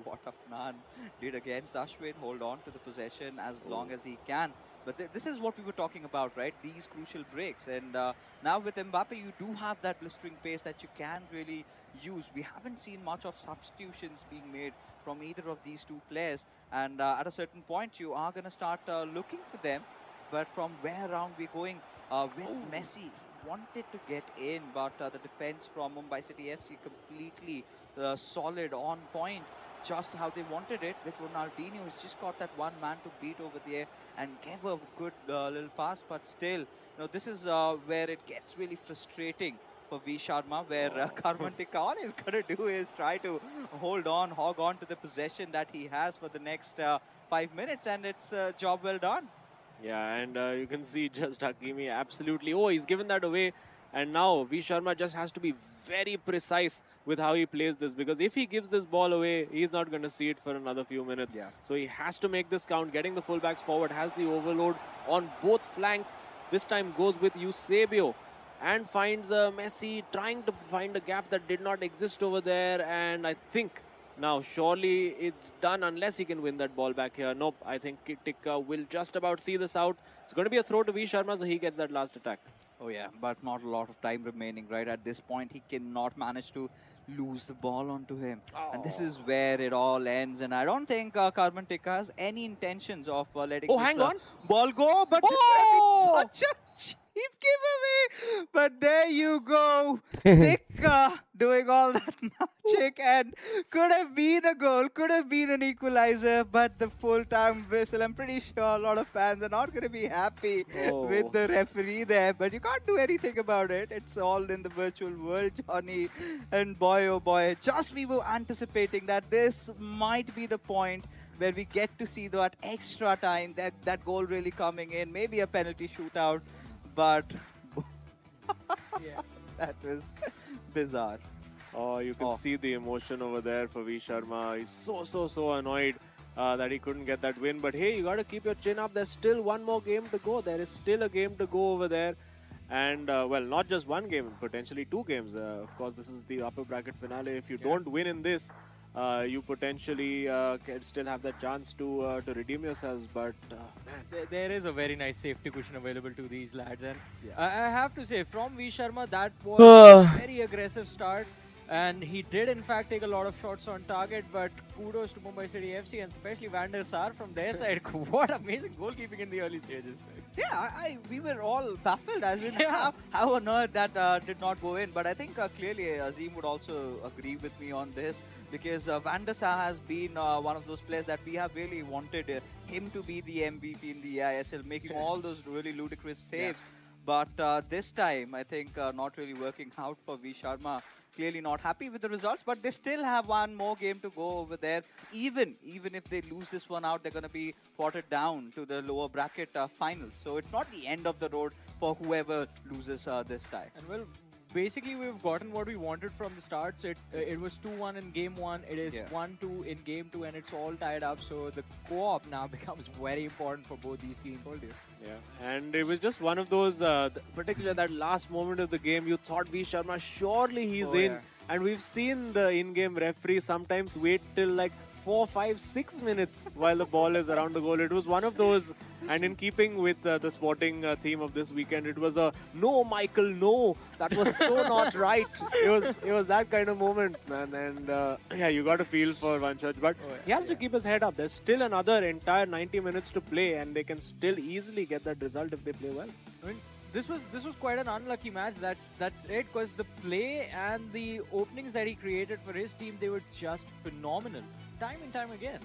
[SPEAKER 3] what Afnan did against Ashwin, hold on to the possession as long as he can. But this is what we were talking about, right? These crucial breaks. And now with Mbappe, you do have that blistering pace that you can really use. We haven't seen much of substitutions being made from either of these two players. And at a certain point, you are going to start looking for them. But from where around we're going with Messi, he wanted to get in, but the defense from Mumbai City FC completely solid, on point. Just how they wanted it, with Ronaldinho who's just got that one man to beat over there and gave a good little pass, but still, you know, this is where it gets really frustrating for V Sharma, where Karman Tikka, all he's going to do is try to hog on to the possession that he has for the next 5 minutes, and it's a job well done.
[SPEAKER 1] Yeah, and you can see just Hakimi absolutely, he's given that away. And now V Sharma just has to be very precise with how he plays this, because if he gives this ball away, he's not going to see it for another few minutes.
[SPEAKER 3] Yeah.
[SPEAKER 1] So he has to make this count. Getting the fullbacks forward, has the overload on both flanks. This time goes with Eusebio and finds Messi trying to find a gap that did not exist over there. And I think now surely it's done unless he can win that ball back here. Nope, I think Tikka will just about see this out. It's going to be a throw to V Sharma, so he gets that last attack.
[SPEAKER 3] Oh yeah, but not a lot of time remaining, right? At this point, he cannot manage to lose the ball onto him. And this is where it all ends. And I don't think Karman Tikka has any intentions of letting this ball go. But this would have been such a cheap giveaway. But there you go. Tikka doing all that magic, and could have been a goal, could have been an equalizer, but the full-time whistle, I'm pretty sure a lot of fans are not going to be happy with the referee there, but you can't do anything about it. It's all in the virtual world, Johnny. And boy, oh boy, just we were anticipating that this might be the point where we get to see that extra time, that goal really coming in, maybe a penalty shootout, but that was bizarre.
[SPEAKER 1] Oh, you can see the emotion over there for V Sharma. He's so annoyed that he couldn't get that win. But hey, you got to keep your chin up. There's still one more game to go. There is still a game to go over there. And, well, not just one game, potentially two games. Of course, this is the upper bracket finale. If you don't win in this, you potentially can still have that chance to redeem yourselves. But, man.
[SPEAKER 4] There is a very nice safety cushion available to these lads. And I have to say, from V Sharma, that was a very aggressive start. And he did, in fact, take a lot of shots on target. But kudos to Mumbai City FC and especially Van der Sar from their side. What amazing goalkeeping in the early stages.
[SPEAKER 3] Yeah, we were all baffled as in how on earth that did not go in. But I think clearly Azim would also agree with me on this, because Van der Sar has been one of those players that we have really wanted him to be the MVP in the eISL, making all those really ludicrous saves. But this time, I think not really working out for V Sharma. Clearly not happy with the results, but they still have one more game to go over there. Even if they lose this one out, they're going to be ported down to the lower bracket finals. So it's not the end of the road for whoever loses this tie.
[SPEAKER 4] And well, basically we've gotten what we wanted from the start. So it was 2-1 in game 1. It is 1-2 in game 2, and it's all tied up. So the co-op now becomes very important for both these teams.
[SPEAKER 1] Yeah, and it was just one of those, particularly that last moment of the game, you thought V Sharma, surely he's in.
[SPEAKER 4] Yeah.
[SPEAKER 1] And we've seen the in-game referee sometimes wait till like 4, 5, 6 minutes while the ball is around the goal. It was one of those, and in keeping with the sporting theme of this weekend, it was a no, Michael, no. That was so not right. It was that kind of moment, man. And yeah, you got to feel for Vanshaj, but he has to keep his head up. There's still another entire 90 minutes to play, and they can still easily get that result if they play well.
[SPEAKER 4] I mean, this was quite an unlucky match. That's it, because the play and the openings that he created for his team, they were just phenomenal, time and time again.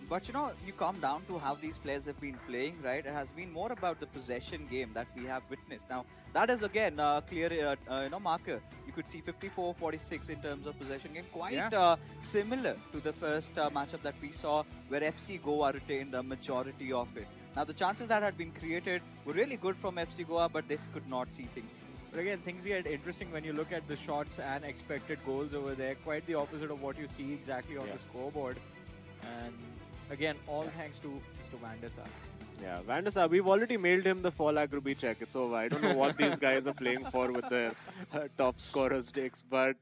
[SPEAKER 3] But you come down to how these players have been playing, right? It has been more about the possession game that we have witnessed. Now, that is again a clear marker. You could see 54-46 in terms of possession game, quite similar to the first matchup that we saw, where FC Goa retained the majority of it. Now, the chances that had been created were really good from FC Goa, but they could not see things through.
[SPEAKER 4] But again, things get interesting when you look at the shots and expected goals over there. Quite the opposite of what you see exactly on the scoreboard. And again, all thanks to Mr. Van der Sar.
[SPEAKER 1] Yeah, Van der Sar, we've already mailed him the 4 lakh rupee check. It's over. I don't know what these guys are playing for with their top scorer stakes. But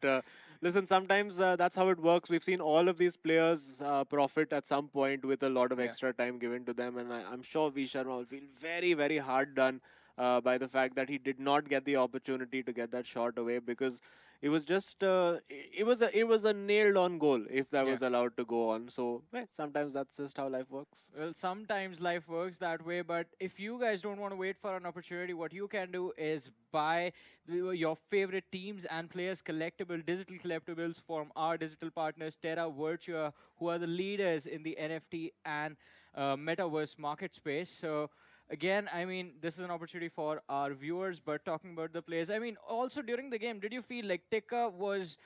[SPEAKER 1] listen, sometimes that's how it works. We've seen all of these players profit at some point with a lot of extra time given to them. And I'm sure V Sharma will feel very, very hard done by the fact that he did not get the opportunity to get that shot away, because it was just it was a nailed on goal if that was allowed to go on. So sometimes that's just how life works.
[SPEAKER 4] Well, sometimes life works that way, but if you guys don't want to wait for an opportunity, what you can do is buy your favorite teams and players digital collectibles from our digital partners Terra Virtua, who are the leaders in the NFT and metaverse market space. So again, I mean, this is an opportunity for our viewers, but talking about the players, I mean, also during the game, did you feel like Tikka was,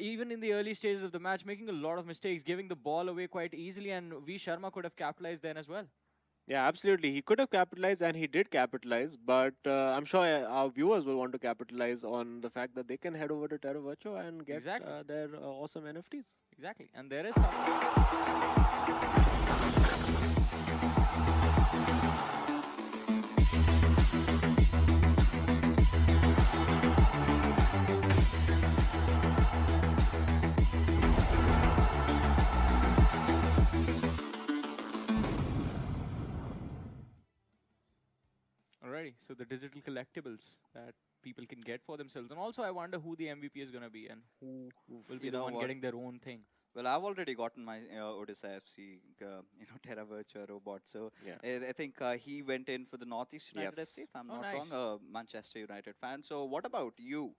[SPEAKER 4] even in the early stages of the match, making a lot of mistakes, giving the ball away quite easily, and V Sharma could have capitalized then as well?
[SPEAKER 1] Yeah, absolutely. He could have capitalized, and he did capitalize, but I'm sure our viewers will want to capitalize on the fact that they can head over to Terra Virtua and get their awesome NFTs.
[SPEAKER 4] Exactly. And there is something. Alrighty, so the digital collectibles that people can get for themselves. And also I wonder who the MVP is going to be and who will be the one getting their own thing.
[SPEAKER 3] Well, I've already gotten my Odisha FC, Terra Virtua robot. So I think he went in for the Northeast United FC, if I'm not wrong, a Manchester United fan. So what about you?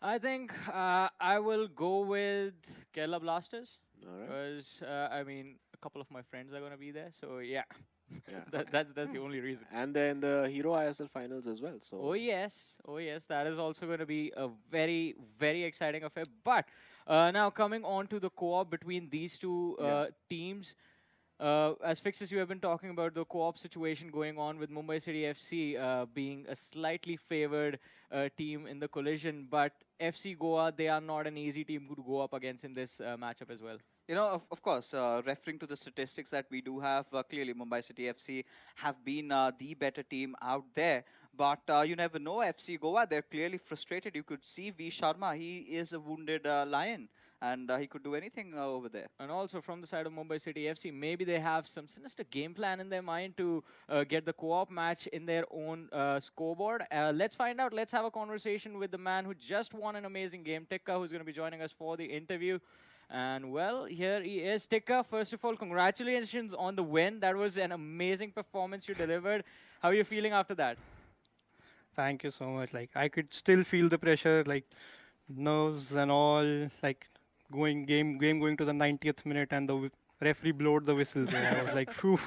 [SPEAKER 4] I think I will go with Kerala Blasters.
[SPEAKER 1] Alright.
[SPEAKER 4] Because, I mean, a couple of my friends are going to be there. So, yeah. That's the only reason.
[SPEAKER 1] And then the Hero ISL finals as well. So
[SPEAKER 4] oh yes, that is also going to be a very, very exciting affair. But now coming on to the co-op between these two teams, As Fixes, you have been talking about the co-op situation going on with Mumbai City FC being a slightly favored team in the collision, but FC Goa, they are not an easy team to go up against in this matchup as well.
[SPEAKER 3] Of course, referring to the statistics that we do have, clearly Mumbai City FC have been the better team out there. But you never know, FC Goa, they're clearly frustrated. You could see V Sharma, he is a wounded lion, and he could do anything over there.
[SPEAKER 4] And also from the side of Mumbai City FC, maybe they have some sinister game plan in their mind to get the co-op match in their own scoreboard. Let's find out. Let's have a conversation with the man who just won an amazing game, Tikka, who's going to be joining us for the interview. And well, here he is. Tikka, first of all, congratulations on the win. That was an amazing performance you delivered. How are you feeling after that?
[SPEAKER 6] Thank you so much. Like I could still feel the pressure, like nerves and all. Like game going to the 90th minute, and the referee blowed the whistle. There. I was like, phew.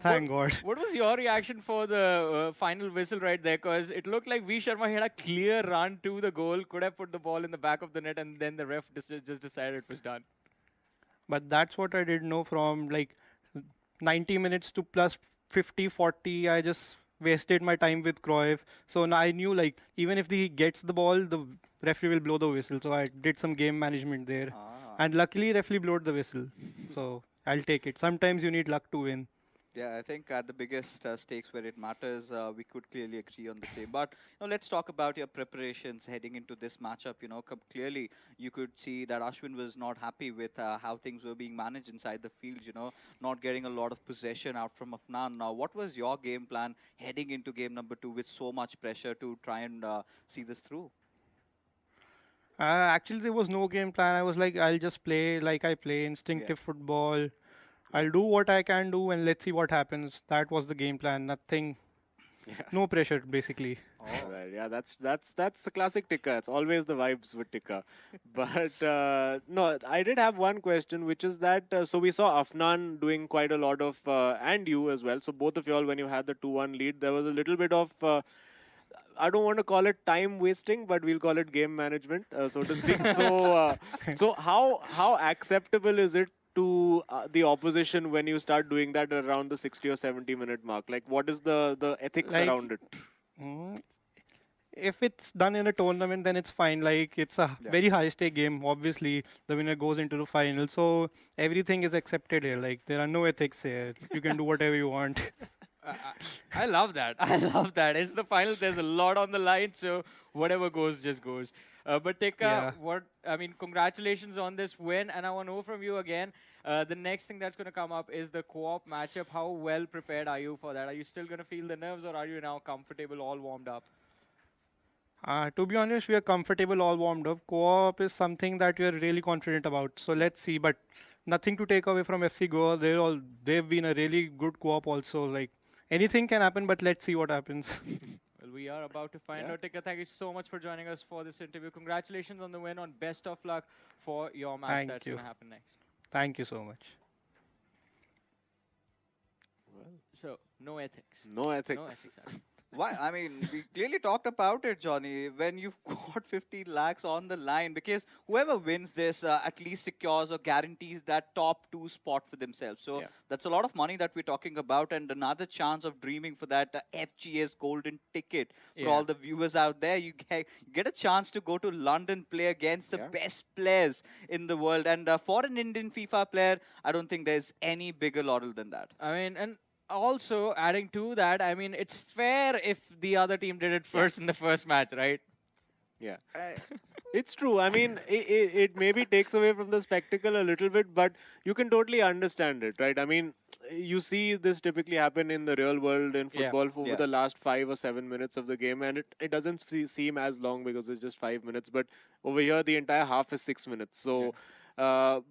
[SPEAKER 6] Thank God.
[SPEAKER 4] What was your reaction for the final whistle right there? Because it looked like V Sharma had a clear run to the goal, could have put the ball in the back of the net, and then the ref just decided it was done.
[SPEAKER 6] But that's what I didn't know from like 90 minutes to plus 50, 40. I just wasted my time with Cruyff. So now I knew like even if he gets the ball, the referee will blow the whistle. So I did some game management there. And luckily referee blowed the whistle. So I'll take it. Sometimes you need luck to win.
[SPEAKER 3] Yeah, I think at the biggest stakes where it matters, we could clearly agree on the same. But let's talk about your preparations heading into this matchup. Clearly you could see that Ashwin was not happy with how things were being managed inside the field. Not getting a lot of possession out from Afnan. Now, what was your game plan heading into game number 2 with so much pressure to try and see this through?
[SPEAKER 6] Actually, there was no game plan. I was like, I'll just play like I play instinctive football. I'll do what I can do and let's see what happens. That was the game plan. Nothing, no pressure basically.
[SPEAKER 1] Oh. Right, yeah, that's the classic Tikka. It's always the vibes with Tikka. But no, I did have one question, which is that so we saw Afnan doing quite a lot of and you as well. So both of y'all, when you had the 2-1 lead, there was a little bit of I don't want to call it time wasting, but we'll call it game management, so to speak. So how acceptable is it to the opposition when you start doing that around the 60 or 70 minute mark? Like, what is the ethics around it?
[SPEAKER 6] If it's done in a tournament, then it's fine. Like, it's a very high stake game. Obviously, the winner goes into the final. So everything is accepted here. Like, there are no ethics here. You can do whatever you want.
[SPEAKER 4] I love that. I love that. It's the final. There's a lot on the line, so whatever goes, just goes. But Tikka, congratulations on this win. And I want to know from you again, the next thing that's going to come up is the co-op matchup. How well prepared are you for that? Are you still going to feel the nerves, or are you now comfortable, all warmed up?
[SPEAKER 6] To be honest, we are comfortable, all warmed up. Co-op is something that we are really confident about. So let's see. But nothing to take away from FC Goa. They've been a really good co-op also. Like, anything can happen, but let's see what happens.
[SPEAKER 4] Well, we are about to find out. Tikka, thank you so much for joining us for this interview. Congratulations on the win, on best of luck for your match that's going to happen next.
[SPEAKER 6] Thank you so much.
[SPEAKER 1] Well,
[SPEAKER 4] so, no ethics.
[SPEAKER 1] No ethics.
[SPEAKER 4] No ethics.
[SPEAKER 3] Why? I mean, we clearly talked about it, Johnny, when you've got 15 lakhs on the line, because whoever wins this at least secures or guarantees that top 2 spot for themselves. So that's a lot of money that we're talking about, and another chance of dreaming for that FGS golden ticket for all the viewers out there. You get a chance to go to London, play against the best players in the world. And for an Indian FIFA player, I don't think there's any bigger laurel than that.
[SPEAKER 4] I mean, and also, adding to that, I mean, it's fair if the other team did it first in the first match, right?
[SPEAKER 1] Yeah. It's true. I mean, it maybe takes away from the spectacle a little bit, but you can totally understand it, right? I mean, you see this typically happen in the real world in football for the last 5 or 7 minutes of the game, and it doesn't seem as long because it's just 5 minutes, but over here, the entire half is 6 minutes. So...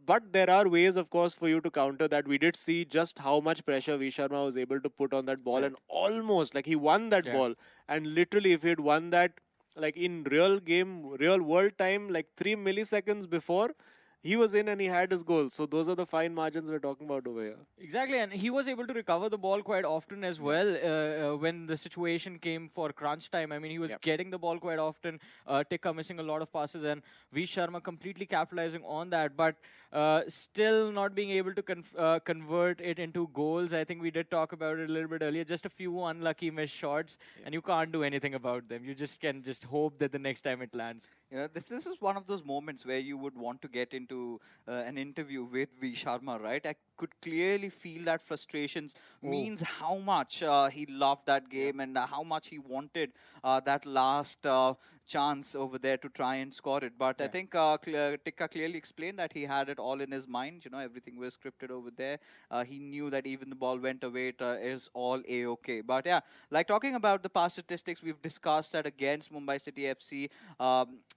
[SPEAKER 1] but there are ways, of course, for you to counter that. We did see just how much pressure V Sharma was able to put on that ball, and almost like he won that ball. And literally, if he had won that, like in real world time, like 3 milliseconds before, he was in and he had his goal. So those are the fine margins we're talking about over here.
[SPEAKER 4] Exactly, and he was able to recover the ball quite often as well when the situation came for crunch time. I mean, he was getting the ball quite often. Tikka missing a lot of passes, and V Sharma completely capitalizing on that, but still not being able to convert it into goals. I think we did talk about it a little bit earlier. Just a few unlucky missed shots, and you can't do anything about them. You just can just hope that the next time it lands.
[SPEAKER 3] You know, this is one of those moments where you would want to get into an interview with V Sharma, right? I could clearly feel that frustrations means how much he loved that game and how much he wanted that last chance over there to try and score it. But I think Tikka clearly explained that he had it all in his mind. You know, everything was scripted over there. He knew that even the ball went away, it is all A-okay. But yeah, like talking about the past statistics, we've discussed that against Mumbai City FC.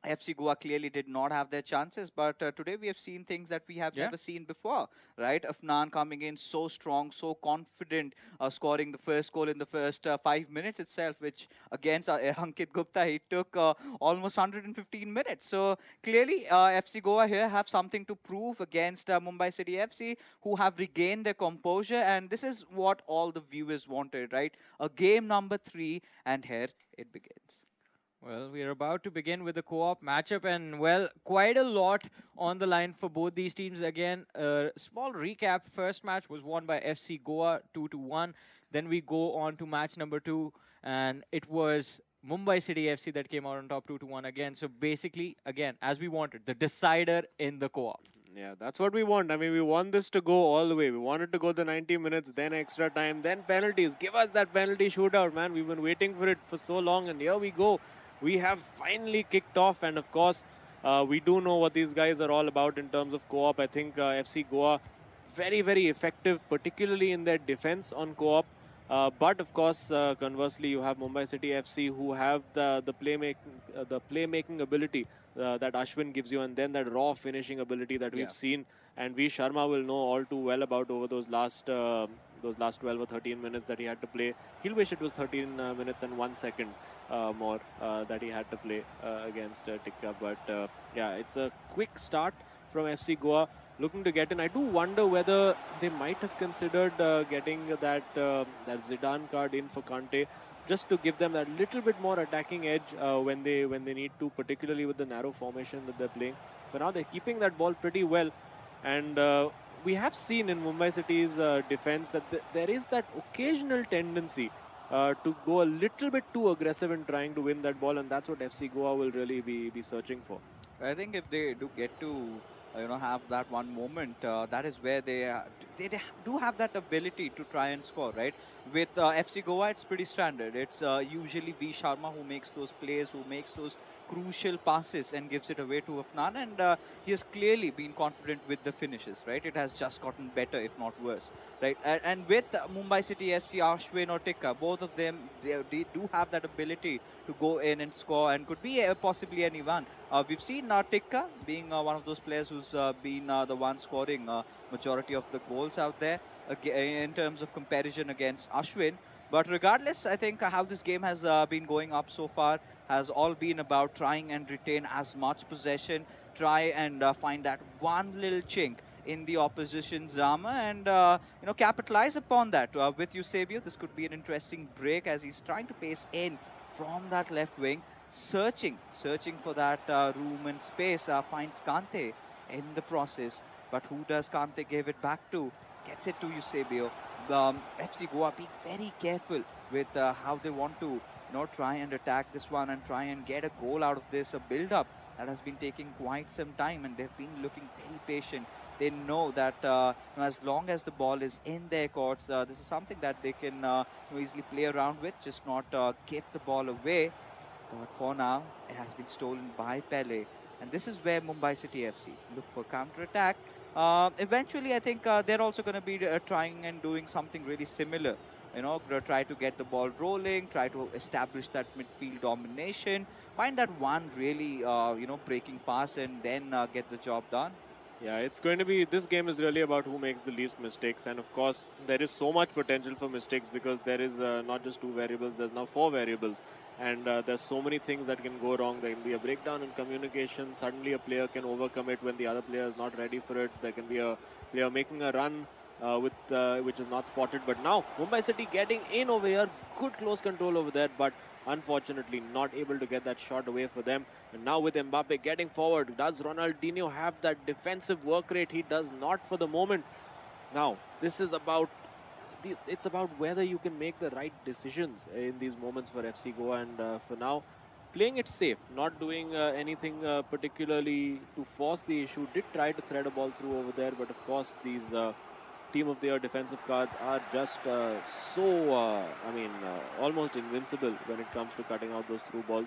[SPEAKER 3] FC Goa clearly did not have their chances, but today we have seen things that we have never seen before, right? Afnan coming in so strong, so confident, scoring the first goal in the first 5 minutes itself, which against Ankit Gupta, he took almost 115 minutes. So clearly FC Goa here have something to prove against Mumbai City FC, who have regained their composure, and this is what all the viewers wanted, right? A game number 3, and here it begins.
[SPEAKER 4] Well, we are about to begin with the co-op matchup, and well, quite a lot on the line for both these teams. Again, small recap. First match was won by FC Goa 2-1. Then we go on to match number 2, and it was Mumbai City FC that came out on top 2-1 again. So basically, again, as we wanted, the decider in the co-op.
[SPEAKER 1] Yeah, that's what we want. I mean, we want this to go all the way. We wanted to go the 90 minutes, then extra time, then penalties. Give us that penalty shootout, man. We've been waiting for it for so long, and here we go. We have finally kicked off, and of course, we do know what these guys are all about in terms of co-op. I think FC Goa, very, very effective, particularly in their defense on co-op. But of course, conversely, you have Mumbai City FC, who have the playmaking ability that Ashwin gives you, and then that raw finishing ability that we've seen, and V Sharma will know all too well about over those last 12 or 13 minutes that he had to play. He'll wish it was 13 minutes and 1 second more that he had to play against Tikka. But yeah, it's a quick start from FC Goa, looking to get in. I do wonder whether they might have considered getting that Zidane card in for Kante, just to give them that little bit more attacking edge when they need to, particularly with the narrow formation that they're playing. For now, they're keeping that ball pretty well, and we have seen in Mumbai City's defense that there is that occasional tendency to go a little bit too aggressive in trying to win that ball, and that's what FC Goa will really be searching for.
[SPEAKER 3] I think if they do get to have that one moment, that is where they do have that ability to try and score, right? With FC Goa, it's pretty standard. It's usually V Sharma who makes those plays, who makes those crucial passes and gives it away to Afnan, and he has clearly been confident with the finishes, right? It has just gotten better, if not worse, right? And with Mumbai City FC, Ashwin or Tikka, both of them, they do have that ability to go in and score, and could be possibly anyone. We've seen Tikka being one of those players who's been the one scoring majority of the goals out there in terms of comparison against Ashwin. But regardless, I think how this game has been going up so far has all been about trying and retain as much possession, try and find that one little chink in the opposition's armor, and capitalize upon that. With Eusebio, this could be an interesting break as he's trying to pace in from that left wing, searching for that room and space, finds Kante in the process. But who does Kante give it back to? Gets it to Eusebio. FC Goa being very careful with how they want to try and attack this one and try and get a goal out of this, a build-up that has been taking quite some time, and they've been looking very patient. They know that as long as the ball is in their courts, this is something that they can easily play around with, just not give the ball away. But for now, it has been stolen by Pele. And this is where Mumbai City FC look for counter-attack. Eventually, I think they're also going to be trying and doing something really similar. Try to get the ball rolling, try to establish that midfield domination, find that one really, breaking pass, and then get the job done.
[SPEAKER 1] Yeah, it's going to be, this game is really about who makes the least mistakes. And of course, there is so much potential for mistakes because there is not just 2 variables, there's now 4 variables. And there's so many things that can go wrong. There can be a breakdown in communication. Suddenly a player can overcome it when the other player is not ready for it. There can be a player making a run which is not spotted. But now Mumbai City getting in over here. Good close control over there, but unfortunately not able to get that shot away for them. And now with Mbappe getting forward, does Ronaldinho have that defensive work rate? He does not for the moment. Now this is about it's about whether you can make the right decisions in these moments for FC Goa, and for now playing it safe, not doing anything particularly to force the issue. Did try to thread a ball through over there, but of course these team of the year defensive cards are just almost invincible when it comes to cutting out those through balls.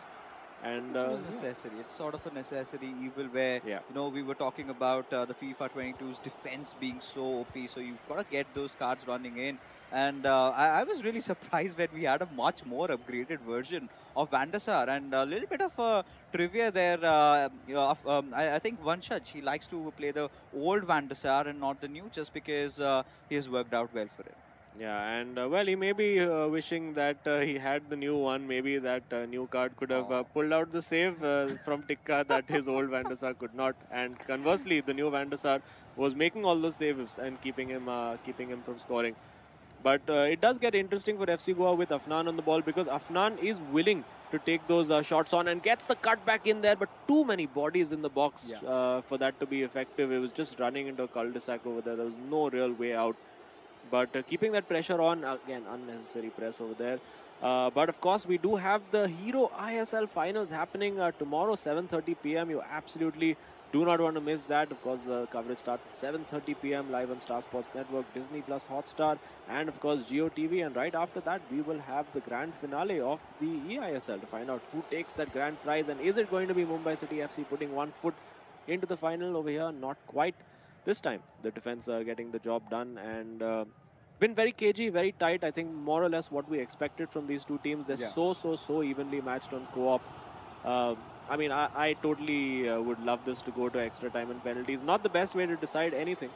[SPEAKER 1] And
[SPEAKER 3] This was necessary. It's sort of a necessary evil where, we were talking about the FIFA 22's defense being so OP, so you've got to get those cards running in. And I was really surprised when we had a much more upgraded version of Van der Sar. And a little bit of trivia there. I think Vanshaj, he likes to play the old Van der Sar and not the new, just because he has worked out well for it.
[SPEAKER 1] yeah, and well, he may be wishing that he had the new one. Maybe that new card could have pulled out the save from Tikka that his old Van der Sar could not. And conversely, the new Van der Sar was making all those saves and keeping him from scoring. But it does get interesting for FC Goa with Afnan on the ball, because Afnan is willing to take those shots on and gets the cut back in there. But too many bodies in the box for that to be effective. It was just running into a cul-de-sac over there. There was no real way out. But keeping that pressure on, again, unnecessary press over there. But of course, we do have the Hero eISL finals happening tomorrow, 7:30 p.m. You absolutely do not want to miss that. Of course, the coverage starts at 7:30 p.m. live on Star Sports Network, Disney Plus, Hotstar, and of course GOTV. And right after that, we will have the grand finale of the eISL to find out who takes that grand prize. And is it going to be Mumbai City FC putting one foot into the final over here? Not quite. This time, the defense are getting the job done, and been very cagey, very tight. I think more or less what we expected from these two teams. They're so evenly matched on co-op. I mean, I totally would love this to go to extra time and penalties. Not the best way to decide anything,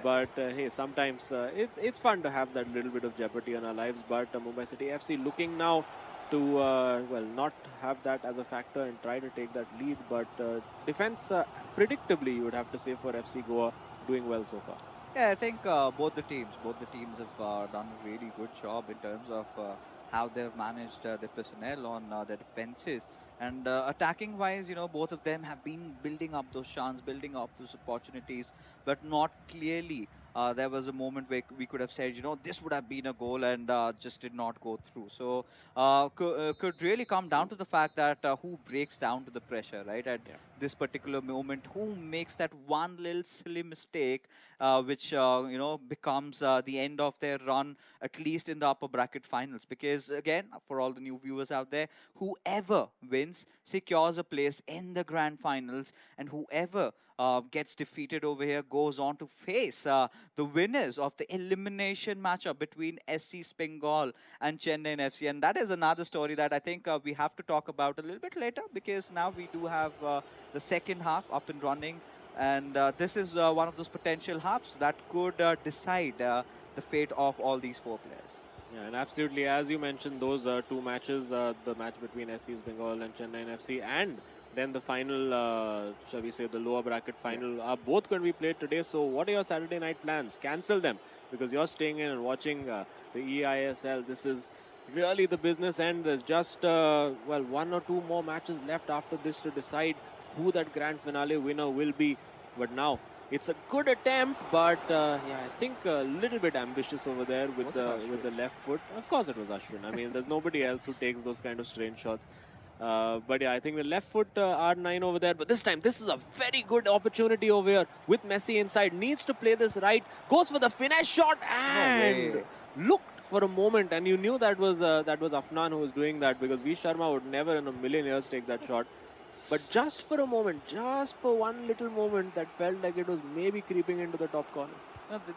[SPEAKER 1] but hey, sometimes it's fun to have that little bit of jeopardy on our lives. But Mumbai City FC looking now to not have that as a factor and try to take that lead. But defense, predictably, you would have to say, for FC Goa, doing well so far.
[SPEAKER 3] Yeah, I think both the teams have done a really good job in terms of how they've managed their personnel on their defenses. And attacking wise, both of them have been building up those chances, building up those opportunities, but not clearly. There was a moment where we could have said, this would have been a goal, and just did not go through. So could really come down to the fact that who breaks down to the pressure, right? At this particular moment, who makes that one little silly mistake, which becomes the end of their run, at least in the upper bracket finals. Because again, for all the new viewers out there, whoever wins secures a place in the grand finals, and whoever gets defeated over here goes on to face the winners of the elimination matchup between SC Bengal and Chennai FC. And that is another story that I think we have to talk about a little bit later, because now we do have the second half up and running. And this is one of those potential halves that could decide the fate of all these four players.
[SPEAKER 1] Yeah, and absolutely, as you mentioned, those two matches, the match between SC Bengal and Chennai FC, and then the final, shall we say, the lower bracket final, are both going to be played today. So what are your Saturday night plans? Cancel them, because you're staying in and watching the eISL. This is really the business end. There's just, one or two more matches left after this to decide who that grand finale winner will be. But now, it's a good attempt, but I think a little bit ambitious over there with the left foot. Of course it was Ashwin. I mean, there's nobody else who takes those kind of strange shots. But yeah, I think the left foot R9 over there. But this time, this is a very good opportunity over here with Messi inside. Needs to play this right. Goes for the finesse shot and looked for a moment. And you knew that was Afnan who was doing that, because V Sharma would never in a million years take that shot. But just for a moment, just for one little moment, that felt like it was maybe creeping into the top corner.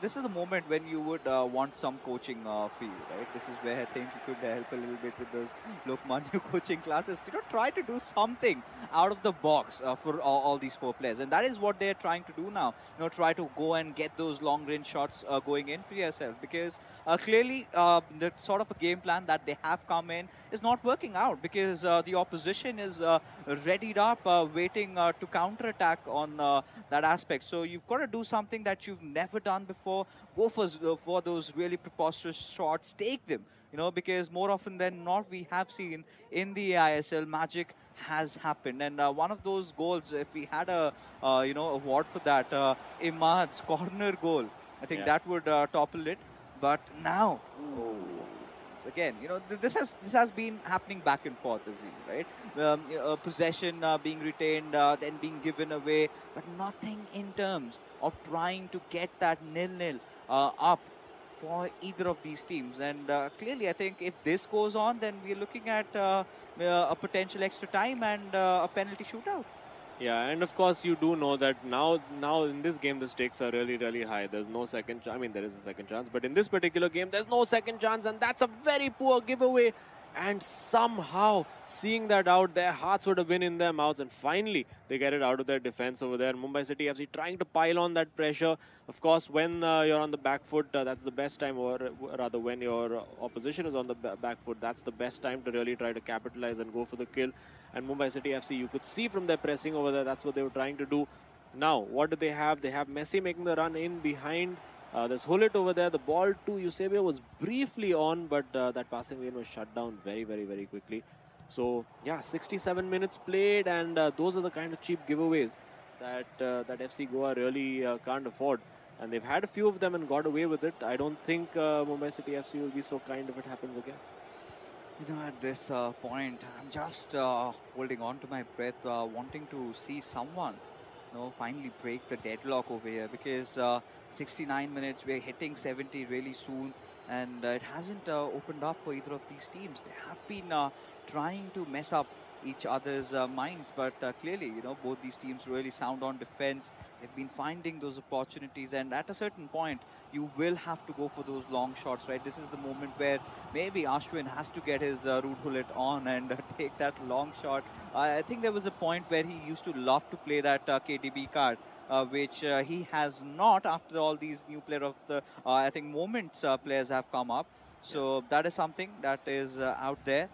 [SPEAKER 3] This is the moment when you would want some coaching for you, right? This is where I think you could help a little bit with those Lokmanya coaching classes. Try to do something out of the box for all these four players, and that is what they're trying to do now. Try to go and get those long-range shots going in for yourself, because clearly the sort of a game plan that they have come in is not working out, because the opposition is readied up, waiting to counter-attack on that aspect. So you've got to do something that you've never done before. Go for those really preposterous shots. Take them, because more often than not, we have seen in the eISL, magic has happened. And one of those goals, if we had a award for that, Imad's corner goal, I think that would topple it. But now, again, this has been happening back and forth, right? Possession being retained, then being given away, but nothing in terms of trying to get that 0-0 up for either of these teams. And clearly, I think if this goes on, then we're looking at a potential extra time and a penalty shootout.
[SPEAKER 1] Yeah, and of course you do know that now in this game the stakes are really, really high. There's no second chance. I mean, there is a second chance, but in this particular game there's no second chance, and that's a very poor giveaway. And somehow, seeing that out, their hearts would have been in their mouths, and finally they get it out of their defense over there. Mumbai City FC trying to pile on that pressure. Of course, when you're on the back foot, that's the best time, or rather when your opposition is on the back foot, that's the best time to really try to capitalize and go for the kill. And Mumbai City FC, you could see from their pressing over there, that's what they were trying to do. Now, what do they have? They have Messi making the run in behind. There's Hullet over there. The ball to Eusebio was briefly on, but that passing lane was shut down very, very, very quickly. So, yeah, 67 minutes played, and those are the kind of cheap giveaways that FC Goa really can't afford. And they've had a few of them and got away with it. I don't think Mumbai City FC will be so kind if it happens again.
[SPEAKER 3] At this point, I'm just holding on to my breath, wanting to see someone finally break the deadlock over here, because 69 minutes, we're hitting 70 really soon, and it hasn't opened up for either of these teams. They have been trying to mess up each other's minds, but clearly, both these teams really sound on defense. They've been finding those opportunities, and at a certain point, you will have to go for those long shots, right? This is the moment where maybe Ashwin has to get his Ruud Hullet on and take that long shot. I think there was a point where he used to love to play that KDB card, which he has not after all these new player of the, I think, moments players have come up. So that is something that is out there.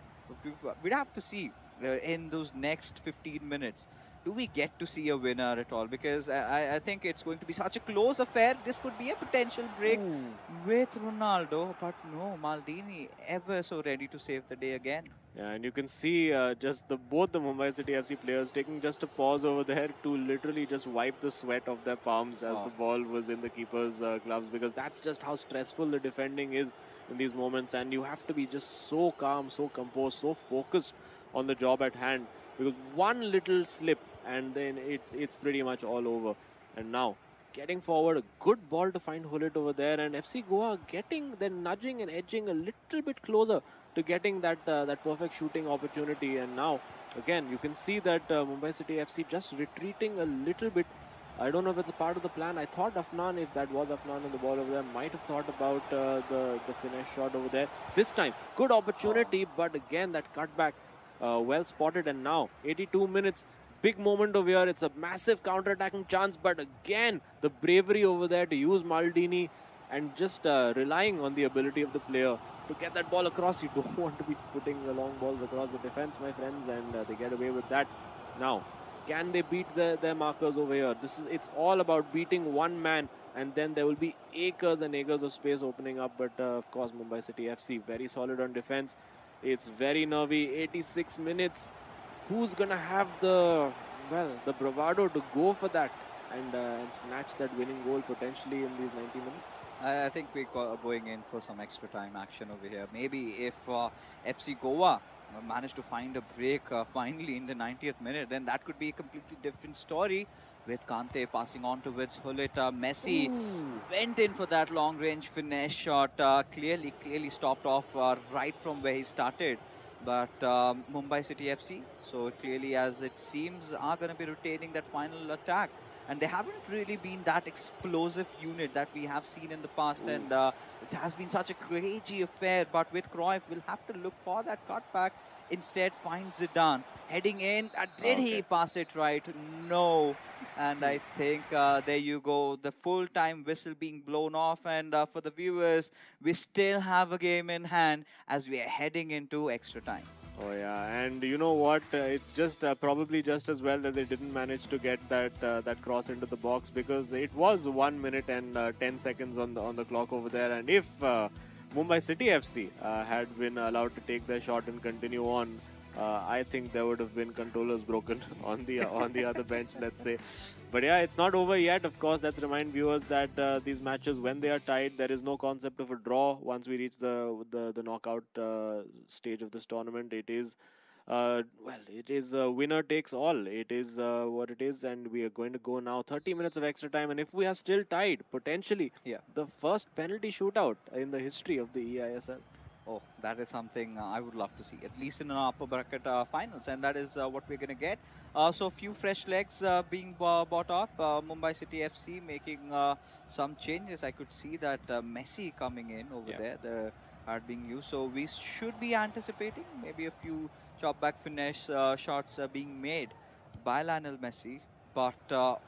[SPEAKER 3] We'd have to see in those next 15 minutes. Do we get to see a winner at all? Because I think it's going to be such a close affair. This could be a potential break with Ronaldo. But no, Maldini ever so ready to save the day again.
[SPEAKER 1] Yeah, and you can see just both the Mumbai City FC players taking just a pause over there to literally just wipe the sweat off their palms as the ball was in the keeper's gloves, because that's just how stressful the defending is in these moments. And you have to be just so calm, so composed, so focused on the job at hand, because one little slip and then it's pretty much all over. And now getting forward, a good ball to find Hullet over there, and FC Goa then nudging and edging a little bit closer to getting that perfect shooting opportunity. And now again you can see that Mumbai City FC just retreating a little bit. I don't know if it's a part of the plan. I thought Afnan, if that was Afnan on the ball over there, might have thought about the finesse shot over there. This time, good opportunity, but again that cutback, well spotted. And now 82 minutes, big moment over here. It's a massive counter-attacking chance, but again the bravery over there to use Maldini and just relying on the ability of the player to get that ball across. You don't want to be putting the long balls across the defense, my friends, and they get away with that. Now, can they beat their markers over here? It's all about beating one man, and then there will be acres and acres of space opening up. But of course, Mumbai City FC very solid on defense. It's very nervy. 86 minutes. Who's gonna have the bravado to go for that and snatch that winning goal potentially in these 90 minutes?
[SPEAKER 3] I think we're going in for some extra time action over here. Maybe if FC Goa managed to find a break finally in the 90th minute, then that could be a completely different story. With Kante passing on towards Hullet, Messi went in for that long-range finesse shot. Clearly stopped off right from where he started. But Mumbai City FC So clearly, as it seems, are going to be retaining that final attack. And they haven't really been that explosive unit that we have seen in the past.
[SPEAKER 1] Ooh.
[SPEAKER 3] And it has been such a crazy affair. But with Cruyff, we'll have to look for that cutback. Instead, finds Zidane heading in. Did he pass it right? No. And I think there you go. The full-time whistle being blown off. And for the viewers, we still have a game in hand as we are heading into extra time.
[SPEAKER 1] Oh yeah, and you know what? It's just probably just as well that they didn't manage to get that cross into the box, because it was 1 minute and 10 seconds on the clock over there. And if Mumbai City FC had been allowed to take their shot and continue on, I think there would have been controllers broken on the other bench, let's say. But yeah, it's not over yet. Of course, let's remind viewers that these matches, when they are tied, there is no concept of a draw. Once we reach the knockout stage of this tournament, it is it is winner takes all. It is what it is, and we are going to go now 30 minutes of extra time. And if we are still tied, potentially, the first penalty shootout in the history of the eISL.
[SPEAKER 3] Oh, that is something I would love to see, at least in an upper bracket finals, and that is what we're going to get. So, few fresh legs being brought up. Mumbai City FC making some changes. I could see that Messi coming in over there, the card being used. So, we should be anticipating maybe a few chop back finish shots being made by Lionel Messi. But